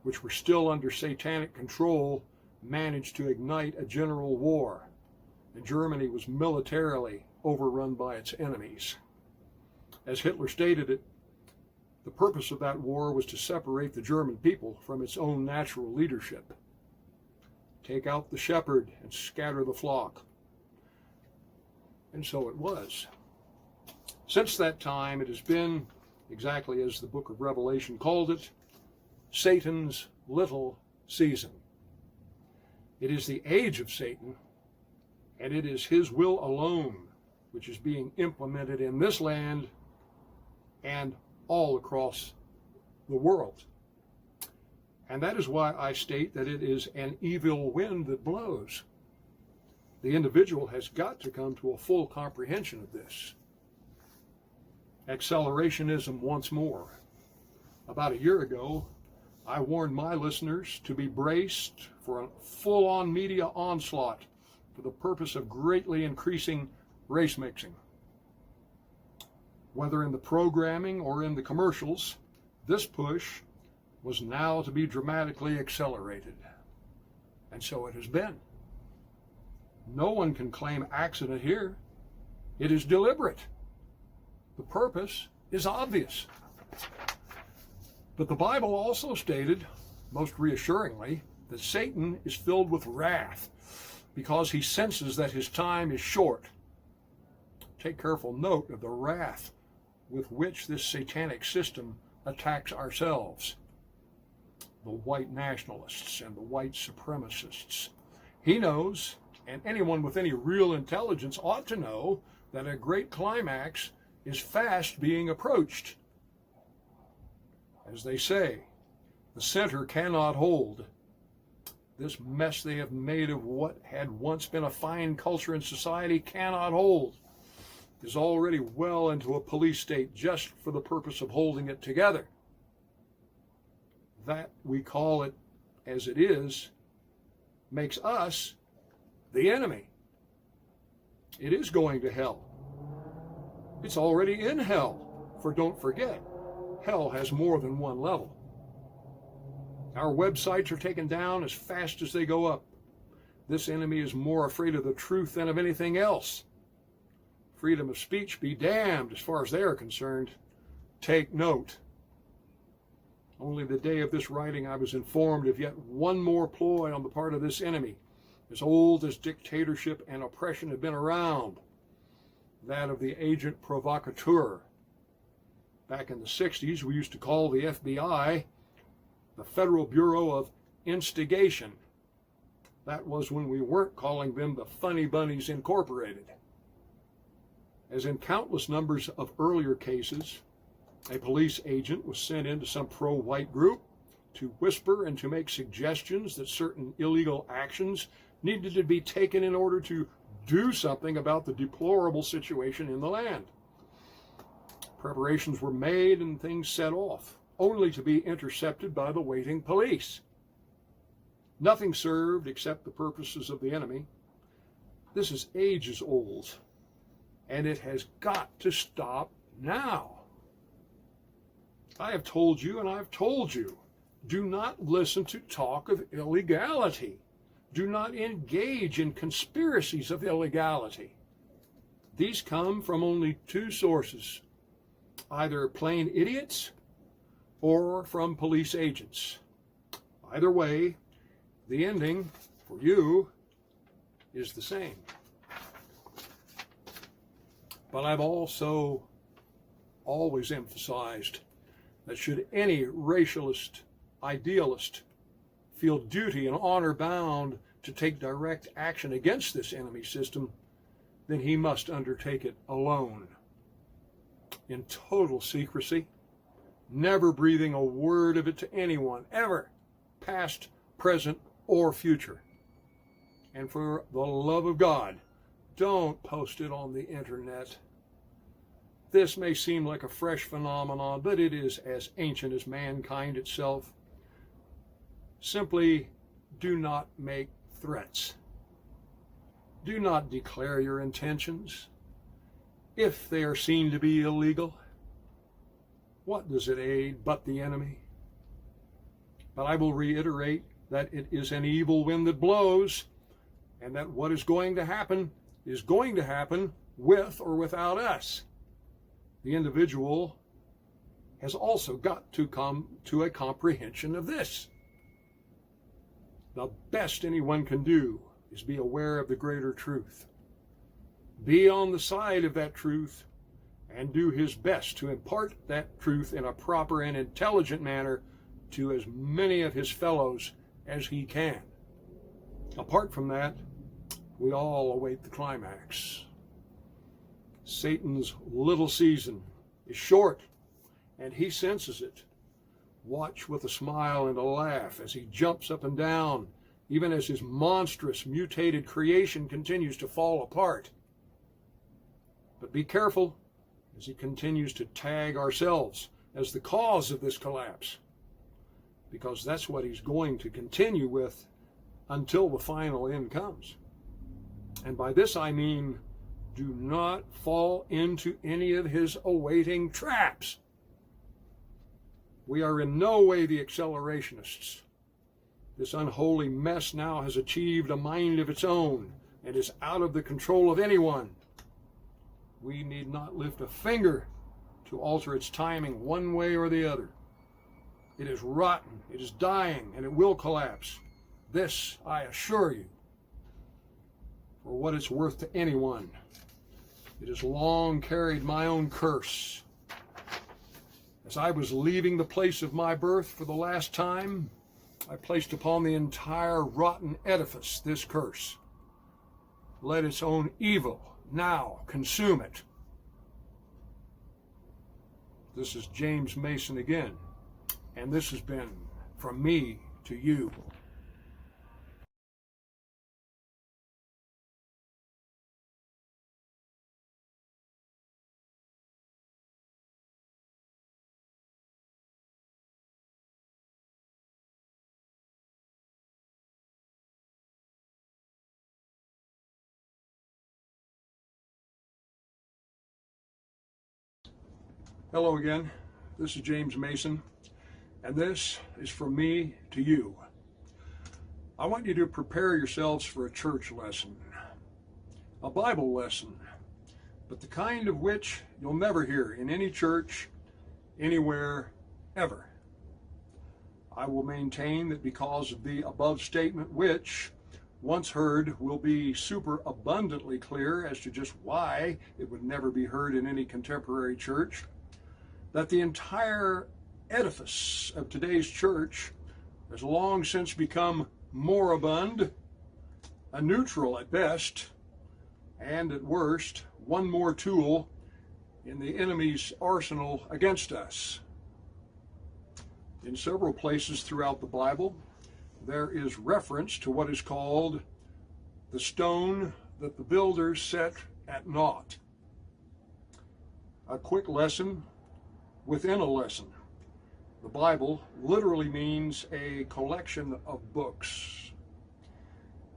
which were still under satanic control, managed to ignite a general war, and Germany was militarily overrun by its enemies. As Hitler stated it, the purpose of that war was to separate the German people from its own natural leadership. Take out the shepherd and scatter the flock. And so it was. Since that time, it has been, exactly as the book of Revelation called it, Satan's little season. It is the age of Satan, and it is his will alone which is being implemented in this land and all across the world. And that is why I state that it is an evil wind that blows. The individual has got to come to a full comprehension of this. Accelerationism once more. About a year ago, I warned my listeners to be braced for a full-on media onslaught for the purpose of greatly increasing race mixing. Whether in the programming or in the commercials, this push was now to be dramatically accelerated. And so it has been. No one can claim accident here. It is deliberate. The purpose is obvious. But the Bible also stated, most reassuringly, that Satan is filled with wrath because he senses that his time is short. Take careful note of the wrath with which this satanic system attacks ourselves, the white nationalists and the white supremacists. He knows, and anyone with any real intelligence ought to know, that a great climax is fast being approached. As they say, the center cannot hold. This mess they have made of what had once been a fine culture and society cannot hold. Is already well into a police state just for the purpose of holding it together. That, we call it as it is, makes us the enemy. It is going to hell. It's already in hell, for don't forget, hell has more than one level. Our websites are taken down as fast as they go up. This enemy is more afraid of the truth than of anything else. Freedom of speech be damned as far as they are concerned. Take note. Only the day of this writing I was informed of yet one more ploy on the part of this enemy, as old as dictatorship and oppression have been around, that of the agent provocateur. Back in the 60s, we used to call the FBI the Federal Bureau of Instigation. That was when we weren't calling them the Funny Bunnies Incorporated. As in countless numbers of earlier cases, a police agent was sent into some pro-white group to whisper and to make suggestions that certain illegal actions needed to be taken in order to do something about the deplorable situation in the land. Preparations were made and things set off, only to be intercepted by the waiting police. Nothing served except the purposes of the enemy. This is ages old. And it has got to stop now. I have told you and I've told you, do not listen to talk of illegality. Do not engage in conspiracies of illegality. These come from only two sources, either plain idiots or from police agents. Either way, the ending for you is the same. But I've also always emphasized that should any racialist, idealist feel duty and honor bound to take direct action against this enemy system, then he must undertake it alone, in total secrecy, never breathing a word of it to anyone, ever, past, present, or future. And for the love of God, don't post it on the internet. This may seem like a fresh phenomenon, but it is as ancient as mankind itself. Simply do not make threats. Do not declare your intentions. If they are seen to be illegal, what does it aid but the enemy? But I will reiterate that it is an evil wind that blows, and that what is going to happen with or without us. The individual has also got to come to a comprehension of this. The best anyone can do is be aware of the greater truth. Be on the side of that truth and do his best to impart that truth in a proper and intelligent manner to as many of his fellows as he can. Apart from that, we all await the climax. Satan's little season is short, and he senses it. Watch with a smile and a laugh as he jumps up and down, even as his monstrous, mutated creation continues to fall apart. But be careful as he continues to tag ourselves as the cause of this collapse, because that's what he's going to continue with until the final end comes. And by this I mean, do not fall into any of his awaiting traps. We are in no way the accelerationists. This unholy mess now has achieved a mind of its own and is out of the control of anyone. We need not lift a finger to alter its timing one way or the other. It is rotten, it is dying, and it will collapse. This I assure you. For what it's worth to anyone, it has long carried my own curse. As I was leaving the place of my birth for the last time, I placed upon the entire rotten edifice this curse. Let its own evil now consume it. This is James Mason again, and this has been From Me to You. Hello again, this is James Mason, and this is From Me to You. I want you to prepare yourselves for a church lesson, a Bible lesson, but the kind of which you'll never hear in any church, anywhere, ever. I will maintain that because of the above statement, which, once heard, will be super abundantly clear as to just why it would never be heard in any contemporary church, that the entire edifice of today's church has long since become moribund, a neutral at best, and at worst, one more tool in the enemy's arsenal against us. In several places throughout the Bible, there is reference to what is called the stone that the builders set at naught. A quick lesson within a lesson. The Bible literally means a collection of books,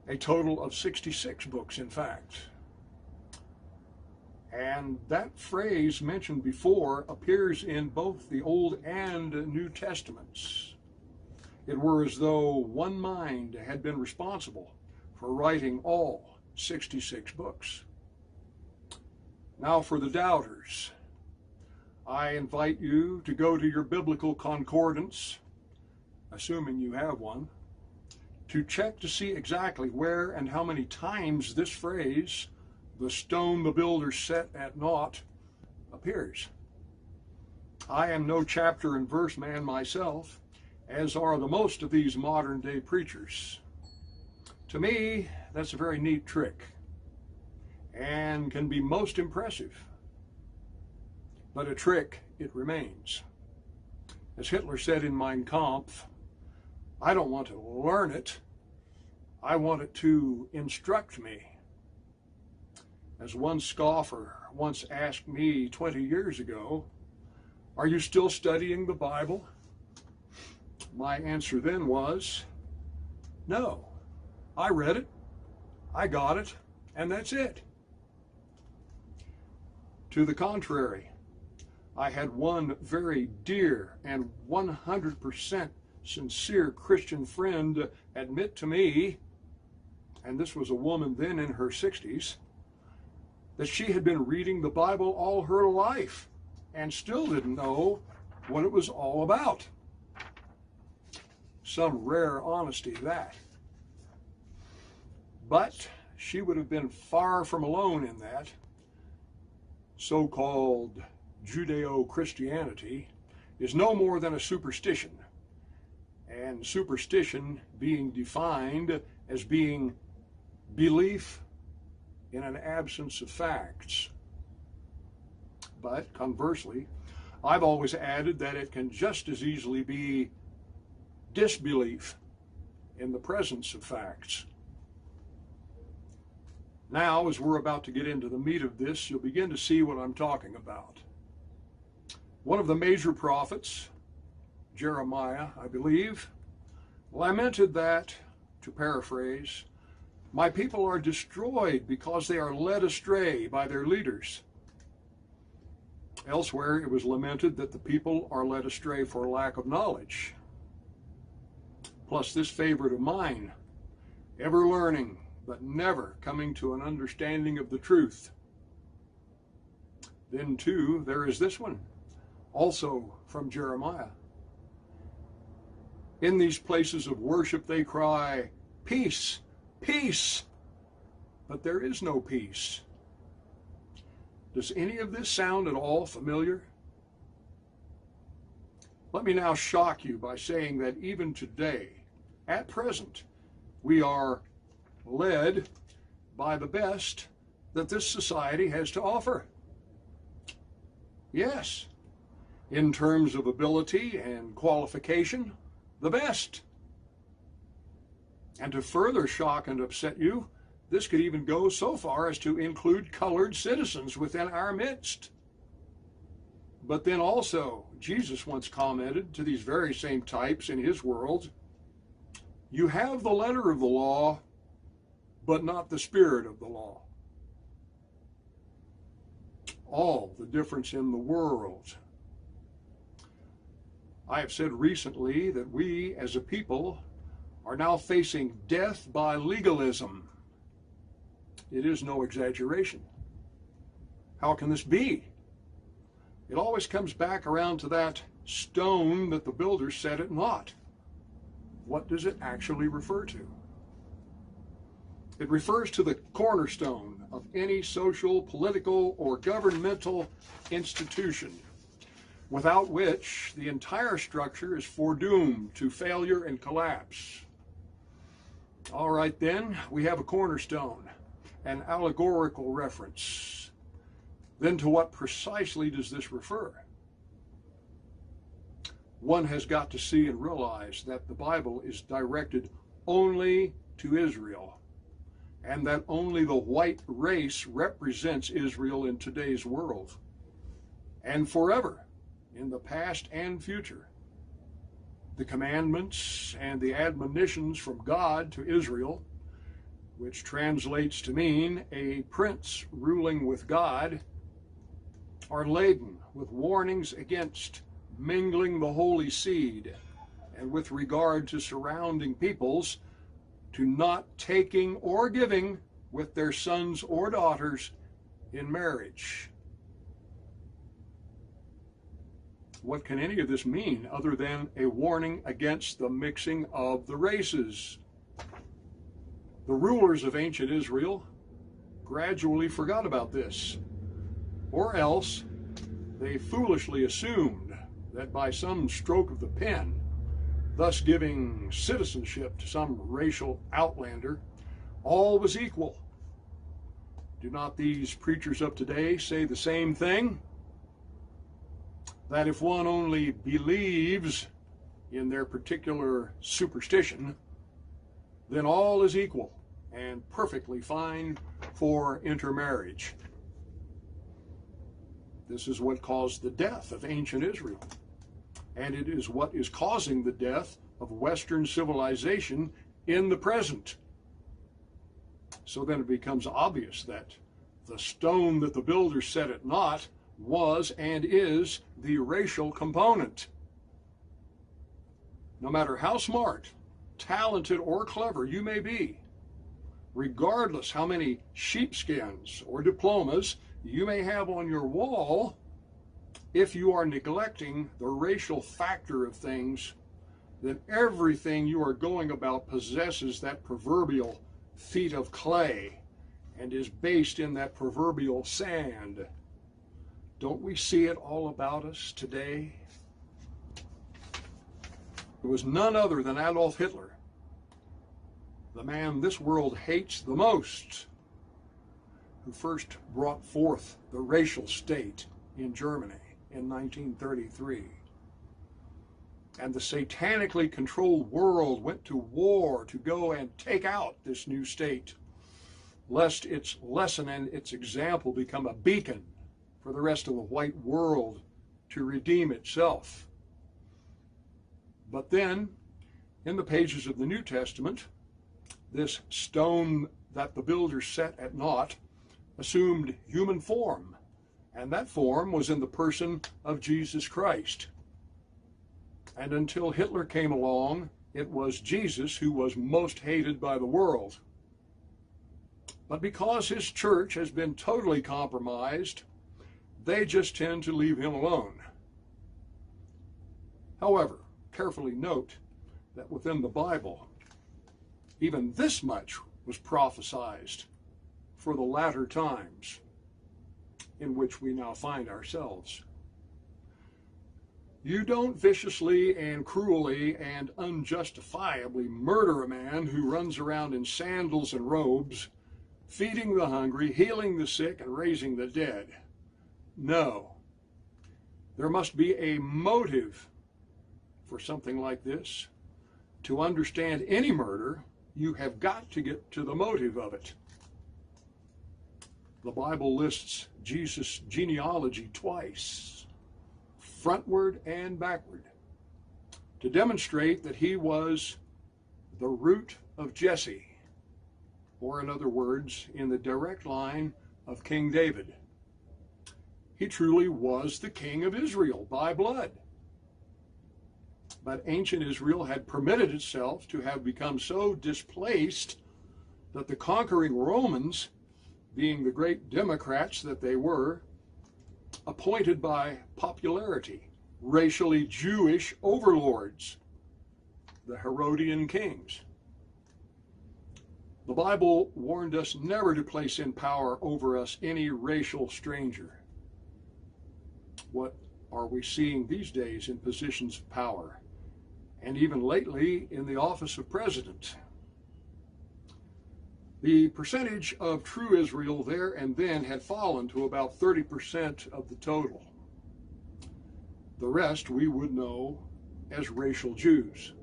a total of 66 books, in fact. And that phrase mentioned before appears in both the Old and New Testaments. It were as though one mind had been responsible for writing all 66 books. Now for the doubters, I invite you to go to your biblical concordance, assuming you have one, to check to see exactly where and how many times this phrase, the stone the builders set at naught, appears. I am no chapter and verse man myself, as are the most of these modern day preachers. To me, that's a very neat trick and can be most impressive. But a trick it remains. As Hitler said in Mein Kampf, I don't want to learn it, I want it to instruct me. As one scoffer once asked me 20 years ago, are you still studying the Bible? My answer then was, no, I read it, I got it, and that's it. To the contrary, I had one very dear and 100% sincere Christian friend admit to me, and this was a woman then in her 60s, that she had been reading the Bible all her life and still didn't know what it was all about. Some rare honesty, that. But she would have been far from alone in that. So-called Judeo-Christianity is no more than a superstition, and superstition being defined as being belief in an absence of facts. But conversely, I've always added that it can just as easily be disbelief in the presence of facts. Now, as we're about to get into the meat of this, you'll begin to see what I'm talking about. One of the major prophets, Jeremiah, I believe, lamented that, to paraphrase, my people are destroyed because they are led astray by their leaders. Elsewhere, it was lamented that the people are led astray for lack of knowledge. Plus this favorite of mine, ever learning, but never coming to an understanding of the truth. Then too, there is this one, also from Jeremiah. In these places of worship they cry, peace, peace, but there is no peace. Does any of this sound at all familiar? Let me now shock you by saying that even today, at present, we are led by the best that this society has to offer. Yes, in terms of ability and qualification, the best. And to further shock and upset you, this could even go so far as to include colored citizens within our midst. But then also, Jesus once commented to these very same types in his world, you have the letter of the law, but not the spirit of the law. All the difference in the world. I have said recently that we as a people are now facing death by legalism. It is no exaggeration. How can this be? It always comes back around to that stone that the builders set at naught. What does it actually refer to? It refers to the cornerstone of any social, political, or governmental institution, without which the entire structure is foredoomed to failure and collapse. All right then, we have a cornerstone, an allegorical reference. Then to what precisely does this refer? One has got to see and realize that the Bible is directed only to Israel, and that only the white race represents Israel in today's world, and forever, in the past and future. The commandments and the admonitions from God to Israel, which translates to mean a prince ruling with God, are laden with warnings against mingling the holy seed, and with regard to surrounding peoples, to not taking or giving with their sons or daughters in marriage. What can any of this mean other than a warning against the mixing of the races? The rulers of ancient Israel gradually forgot about this, or else they foolishly assumed that by some stroke of the pen, thus giving citizenship to some racial outlander, all was equal. Do not these preachers of today say the same thing? That if one only believes in their particular superstition, then all is equal and perfectly fine for intermarriage. This is what caused the death of ancient Israel, and it is what is causing the death of Western civilization in the present. So then it becomes obvious that the stone that the builders set at naught was and is the racial component. No matter how smart, talented, or clever you may be, regardless how many sheepskins or diplomas you may have on your wall, if you are neglecting the racial factor of things, then everything you are going about possesses that proverbial feet of clay and is based in that proverbial sand. Don't we see it all about us today? It was none other than Adolf Hitler, the man this world hates the most, who first brought forth the racial state in Germany in 1933. And the satanically controlled world went to war to go and take out this new state, lest its lesson and its example become a beacon for the rest of the white world to redeem itself. But then, in the pages of the New Testament, this stone that the builders set at naught assumed human form, and that form was in the person of Jesus Christ. And until Hitler came along, it was Jesus who was most hated by the world. But because his church has been totally compromised, they just tend to leave him alone. However, carefully note that within the Bible, even this much was prophesied for the latter times in which we now find ourselves. You don't viciously and cruelly and unjustifiably murder a man who runs around in sandals and robes, feeding the hungry, healing the sick, and raising the dead. No. There must be a motive for something like this. To understand any murder, you have got to get to the motive of it. The Bible lists Jesus' genealogy twice, frontward and backward, to demonstrate that he was the root of Jesse, or in other words, in the direct line of King David. He truly was the king of Israel by blood. But ancient Israel had permitted itself to have become so displaced that the conquering Romans, being the great democrats that they were, appointed by popularity racially Jewish overlords, the Herodian kings. The Bible warned us never to place in power over us any racial stranger. What are we seeing these days in positions of power, and even lately in the office of president? The percentage of true Israel there and then had fallen to about 30% of the total. The rest we would know as racial Jews.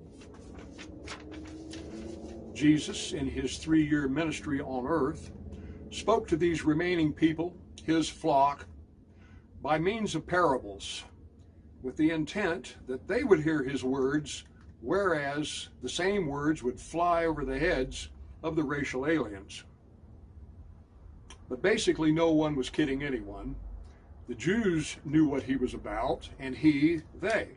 Jesus, in his 3-year ministry on earth, spoke to these remaining people, his flock, by means of parables, with the intent that they would hear his words, whereas the same words would fly over the heads of the racial aliens. But basically no one was kidding anyone. The Jews knew what he was about, and they.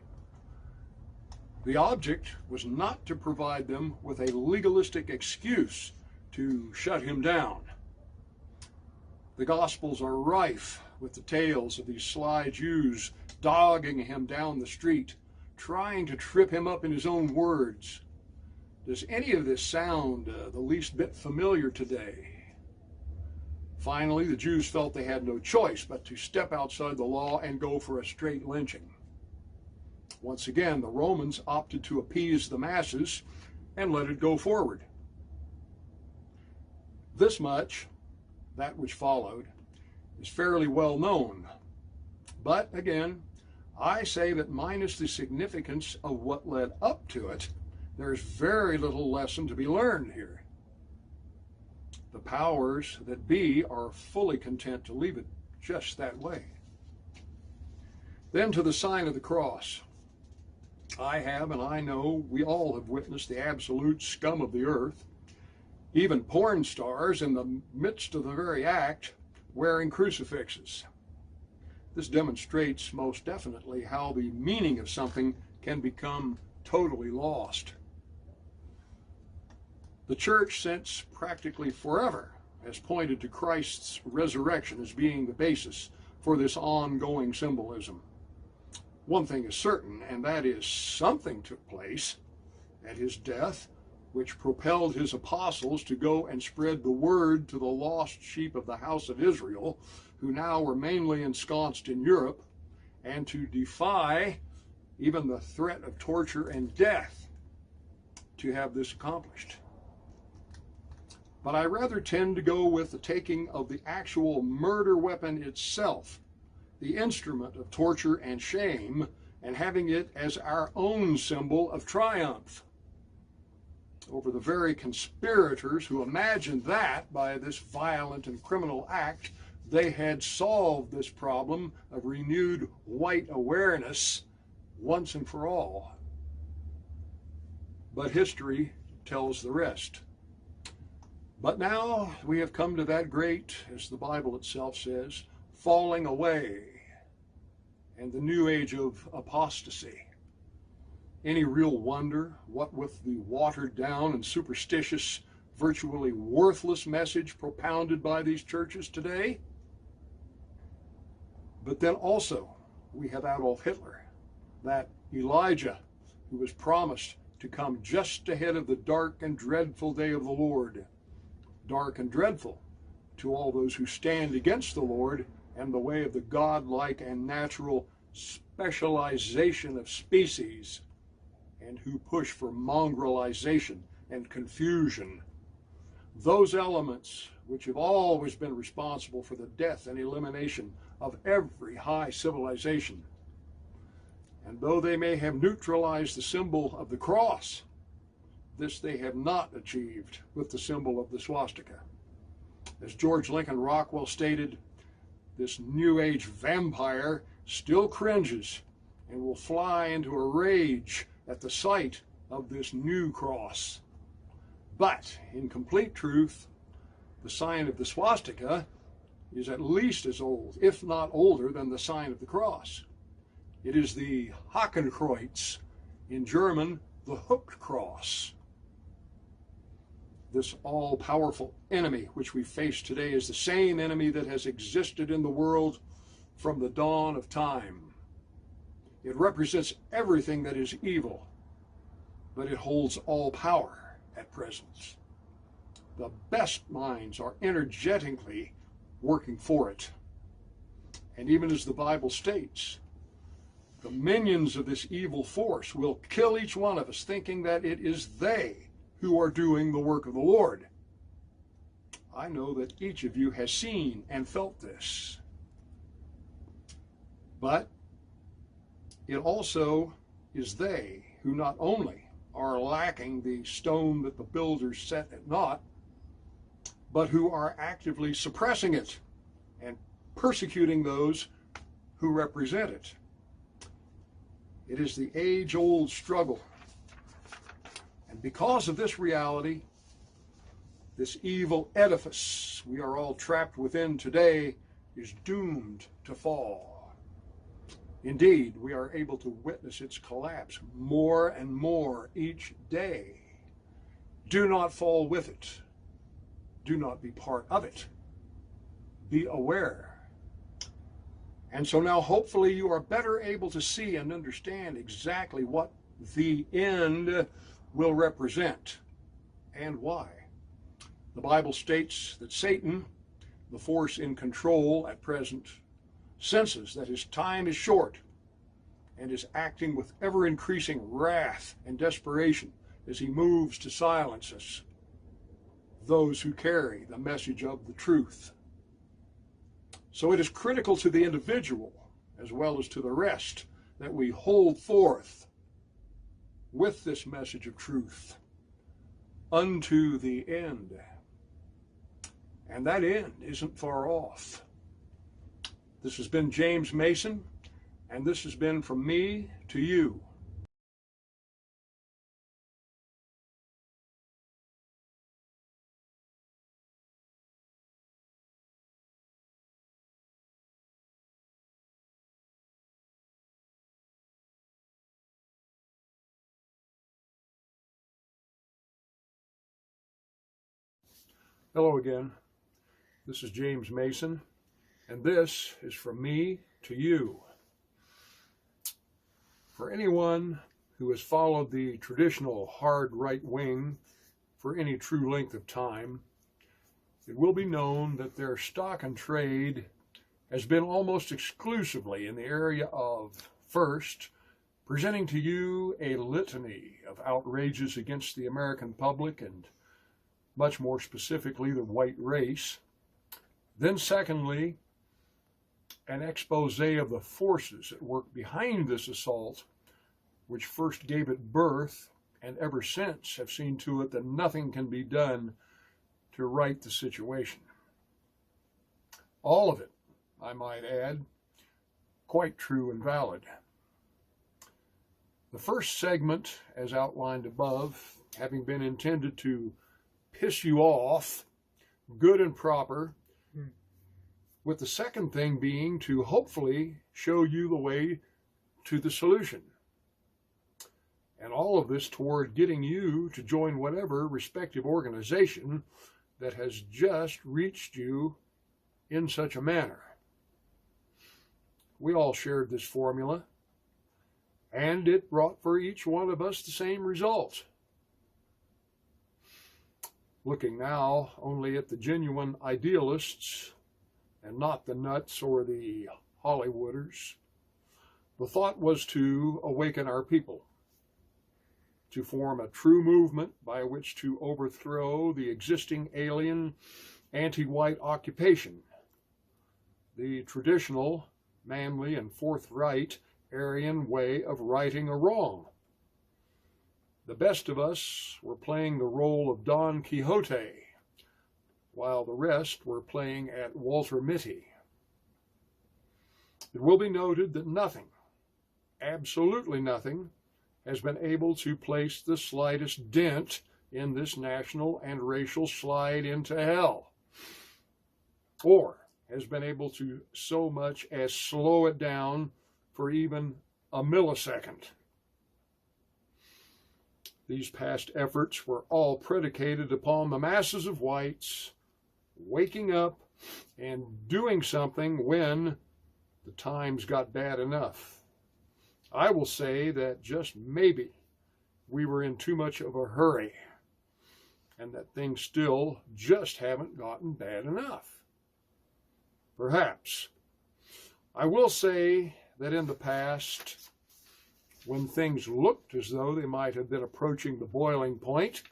The object was not to provide them with a legalistic excuse to shut him down. The Gospels are rife with the tales of these sly Jews dogging him down the street, trying to trip him up in his own words. Does any of this sound the least bit familiar today? Finally, the Jews felt they had no choice but to step outside the law and go for a straight lynching. Once again, the Romans opted to appease the masses and let it go forward. This much, that which followed, is fairly well known. But again, I say that minus the significance of what led up to it, there's very little lesson to be learned here. The powers that be are fully content to leave it just that way. Then to the sign of the cross. I have, and I know we all have witnessed the absolute scum of the earth, even porn stars in the midst of the very act wearing crucifixes. This demonstrates most definitely how the meaning of something can become totally lost. The church, since practically forever, has pointed to Christ's resurrection as being the basis for this ongoing symbolism. One thing is certain, and that is something took place at his death, which propelled his apostles to go and spread the word to the lost sheep of the house of Israel, who now were mainly ensconced in Europe, and to defy even the threat of torture and death to have this accomplished. But I rather tend to go with the taking of the actual murder weapon itself, the instrument of torture and shame, and having it as our own symbol of triumph over the very conspirators who imagined that by this violent and criminal act they had solved this problem of renewed white awareness once and for all. But history tells the rest. But now we have come to that great, as the Bible itself says, falling away and the new age of apostasy. Any real wonder what with the watered down and superstitious, virtually worthless message propounded by these churches today? But then also we have Adolf Hitler, that Elijah who was promised to come just ahead of the dark and dreadful day of the Lord. Dark and dreadful to all those who stand against the Lord and the way of the godlike and natural specialization of species, and who push for mongrelization and confusion. Those elements which have always been responsible for the death and elimination of every high civilization. And though they may have neutralized the symbol of the cross, this they have not achieved with the symbol of the swastika. As George Lincoln Rockwell stated, this New Age vampire still cringes and will fly into a rage at the sight of this new cross. But in complete truth, the sign of the swastika is at least as old, if not older, than the sign of the cross. It is the Hakenkreuz, in German, the hooked cross. This all-powerful enemy which we face today is the same enemy that has existed in the world from the dawn of time. It represents everything that is evil, but it holds all power at present. The best minds are energetically working for it. And even as the Bible states, the minions of this evil force will kill each one of us, thinking that it is they who are doing the work of the Lord. I know that each of you has seen and felt this. But it also is they who not only are lacking the stone that the builders set at naught, but who are actively suppressing it and persecuting those who represent it. It is the age-old struggle. And because of this reality, this evil edifice we are all trapped within today is doomed to fall. Indeed, we are able to witness its collapse more and more each day. Do not fall with it. Do not be part of it. Be aware. And so now hopefully you are better able to see and understand exactly what the end will represent and why. The Bible states that Satan, the force in control at present, senses that his time is short and is acting with ever-increasing wrath and desperation as he moves to silence us, those who carry the message of the truth. So it is critical to the individual, as well as to the rest, that we hold forth with this message of truth unto the end. And that end isn't far off. This has been James Mason, and this has been from me to you. Hello again. This is James Mason, and this is from me to you. For anyone who has followed the traditional hard right wing for any true length of time, it will be known that their stock and trade has been almost exclusively in the area of, first, presenting to you a litany of outrages against the American public and much more specifically the white race. Then secondly, an expose of the forces at work behind this assault, which first gave it birth and ever since have seen to it that nothing can be done to right the situation. All of it, I might add, quite true and valid. The first segment, as outlined above, having been intended to piss you off, good and proper, with the second thing being to hopefully show you the way to the solution. And all of this toward getting you to join whatever respective organization that has just reached you in such a manner. We all shared this formula, and it brought for each one of us the same result. Looking now only at the genuine idealists and not the nuts or the Hollywooders, the thought was to awaken our people, to form a true movement by which to overthrow the existing alien anti-white occupation, the traditional, manly, and forthright Aryan way of righting a wrong. The best of us were playing the role of Don Quixote, while the rest were playing at Walter Mitty. It will be noted that nothing, absolutely nothing, has been able to place the slightest dent in this national and racial slide into hell, or has been able to so much as slow it down for even a millisecond. These past efforts were all predicated upon the masses of whites waking up and doing something when the times got bad enough. I will say that just maybe we were in too much of a hurry, and that things still just haven't gotten bad enough. Perhaps. I will say that in the past, when things looked as though they might have been approaching the boiling point,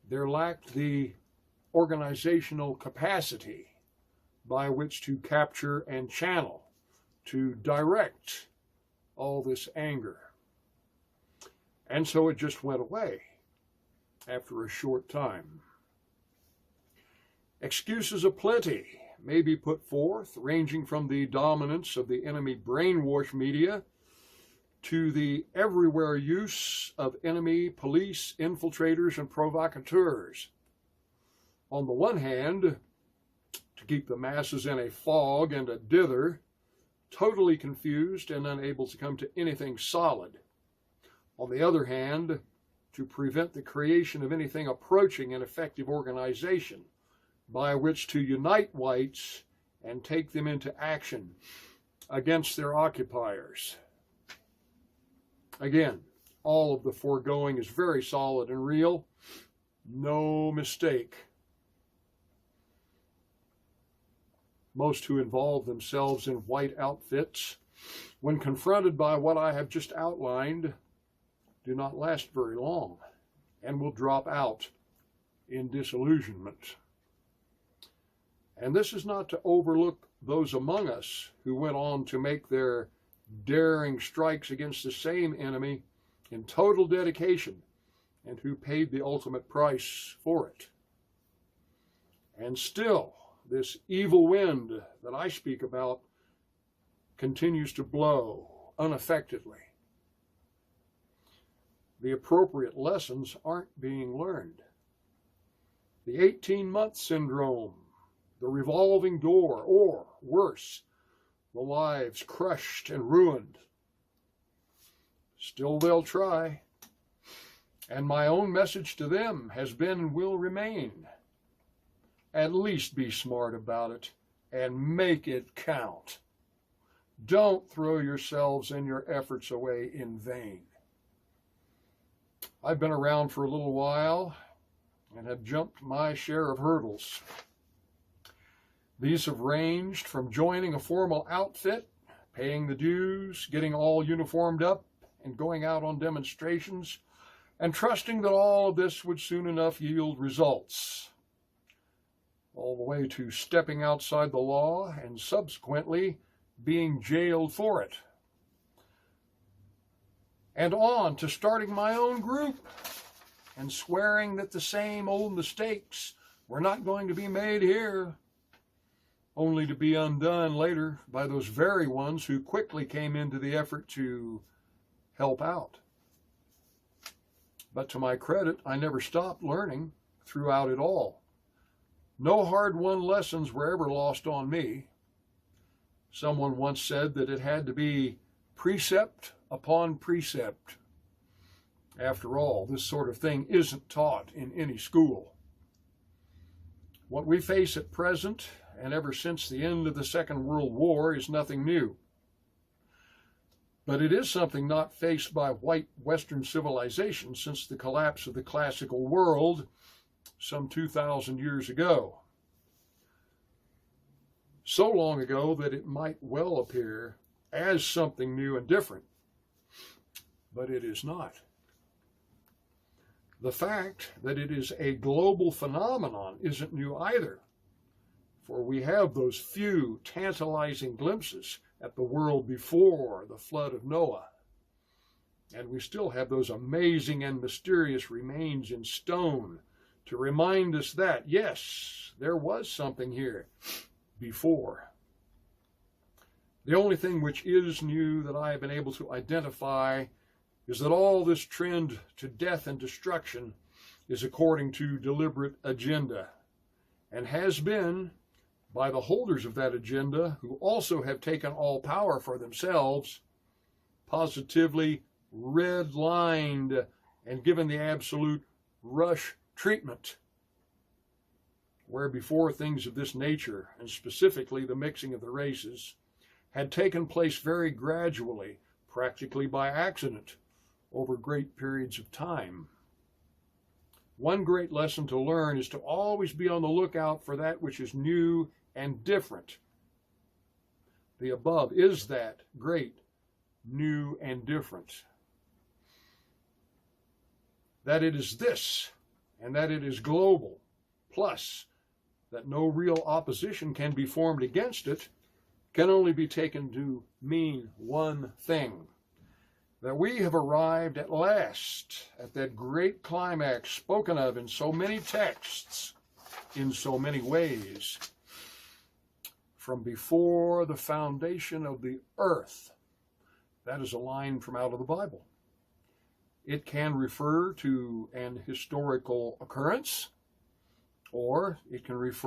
there lacked the organizational capacity by which to capture and channel, to direct all this anger. And so it just went away after a short time. Excuses aplenty may be put forth, ranging from the dominance of the enemy brainwash media to the everywhere use of enemy police infiltrators and provocateurs. On the one hand, to keep the masses in a fog and a dither, totally confused and unable to come to anything solid. On the other hand, to prevent the creation of anything approaching an effective organization by which to unite whites and take them into action against their occupiers. Again, all of the foregoing is very solid and real. No mistake. Most who involve themselves in white outfits when confronted by what I have just outlined, do not last very long and will drop out in disillusionment. And this is not to overlook those among us who went on to make their daring strikes against the same enemy in total dedication and who paid the ultimate price for it. And still, this evil wind that I speak about continues to blow unaffectedly. The appropriate lessons aren't being learned. The 18-month syndrome, the revolving door, or worse, the lives crushed and ruined. Still they'll try. And my own message to them has been and will remain. At least be smart about it and make it count. Don't throw yourselves and your efforts away in vain. I've been around for a little while and have jumped my share of hurdles. These have ranged from joining a formal outfit, paying the dues, getting all uniformed up, and going out on demonstrations, and trusting that all of this would soon enough yield results, all the way to stepping outside the law and subsequently being jailed for it, and on to starting my own group and swearing that the same old mistakes were not going to be made here, only to be undone later by those very ones who quickly came into the effort to help out. But to my credit, I never stopped learning throughout it all. No hard-won lessons were ever lost on me. Someone once said that it had to be precept upon precept. After all, this sort of thing isn't taught in any school. What we face at present, and ever since the end of the Second World War, is nothing new. But it is something not faced by white Western civilization since the collapse of the classical world some 2,000 years ago. So long ago that it might well appear as something new and different, but it is not. The fact that it is a global phenomenon isn't new either, for we have those few tantalizing glimpses at the world before the flood of Noah, and we still have those amazing and mysterious remains in stone to remind us that, yes, there was something here before. The only thing which is new that I have been able to identify is that all this trend to death and destruction is according to deliberate agenda, and has been by the holders of that agenda, who also have taken all power for themselves, positively red-lined and given the absolute rush treatment, where before things of this nature, and specifically the mixing of the races, had taken place very gradually, practically by accident, over great periods of time. One great lesson to learn is to always be on the lookout for that which is new and different. The above is that great, new, and different. That it is this, and that it is global, plus that no real opposition can be formed against it, can only be taken to mean one thing: that we have arrived at last at that great climax spoken of in so many texts, in so many ways, from before the foundation of the earth. That is a line from out of the Bible. It can refer to an historical occurrence, or it can refer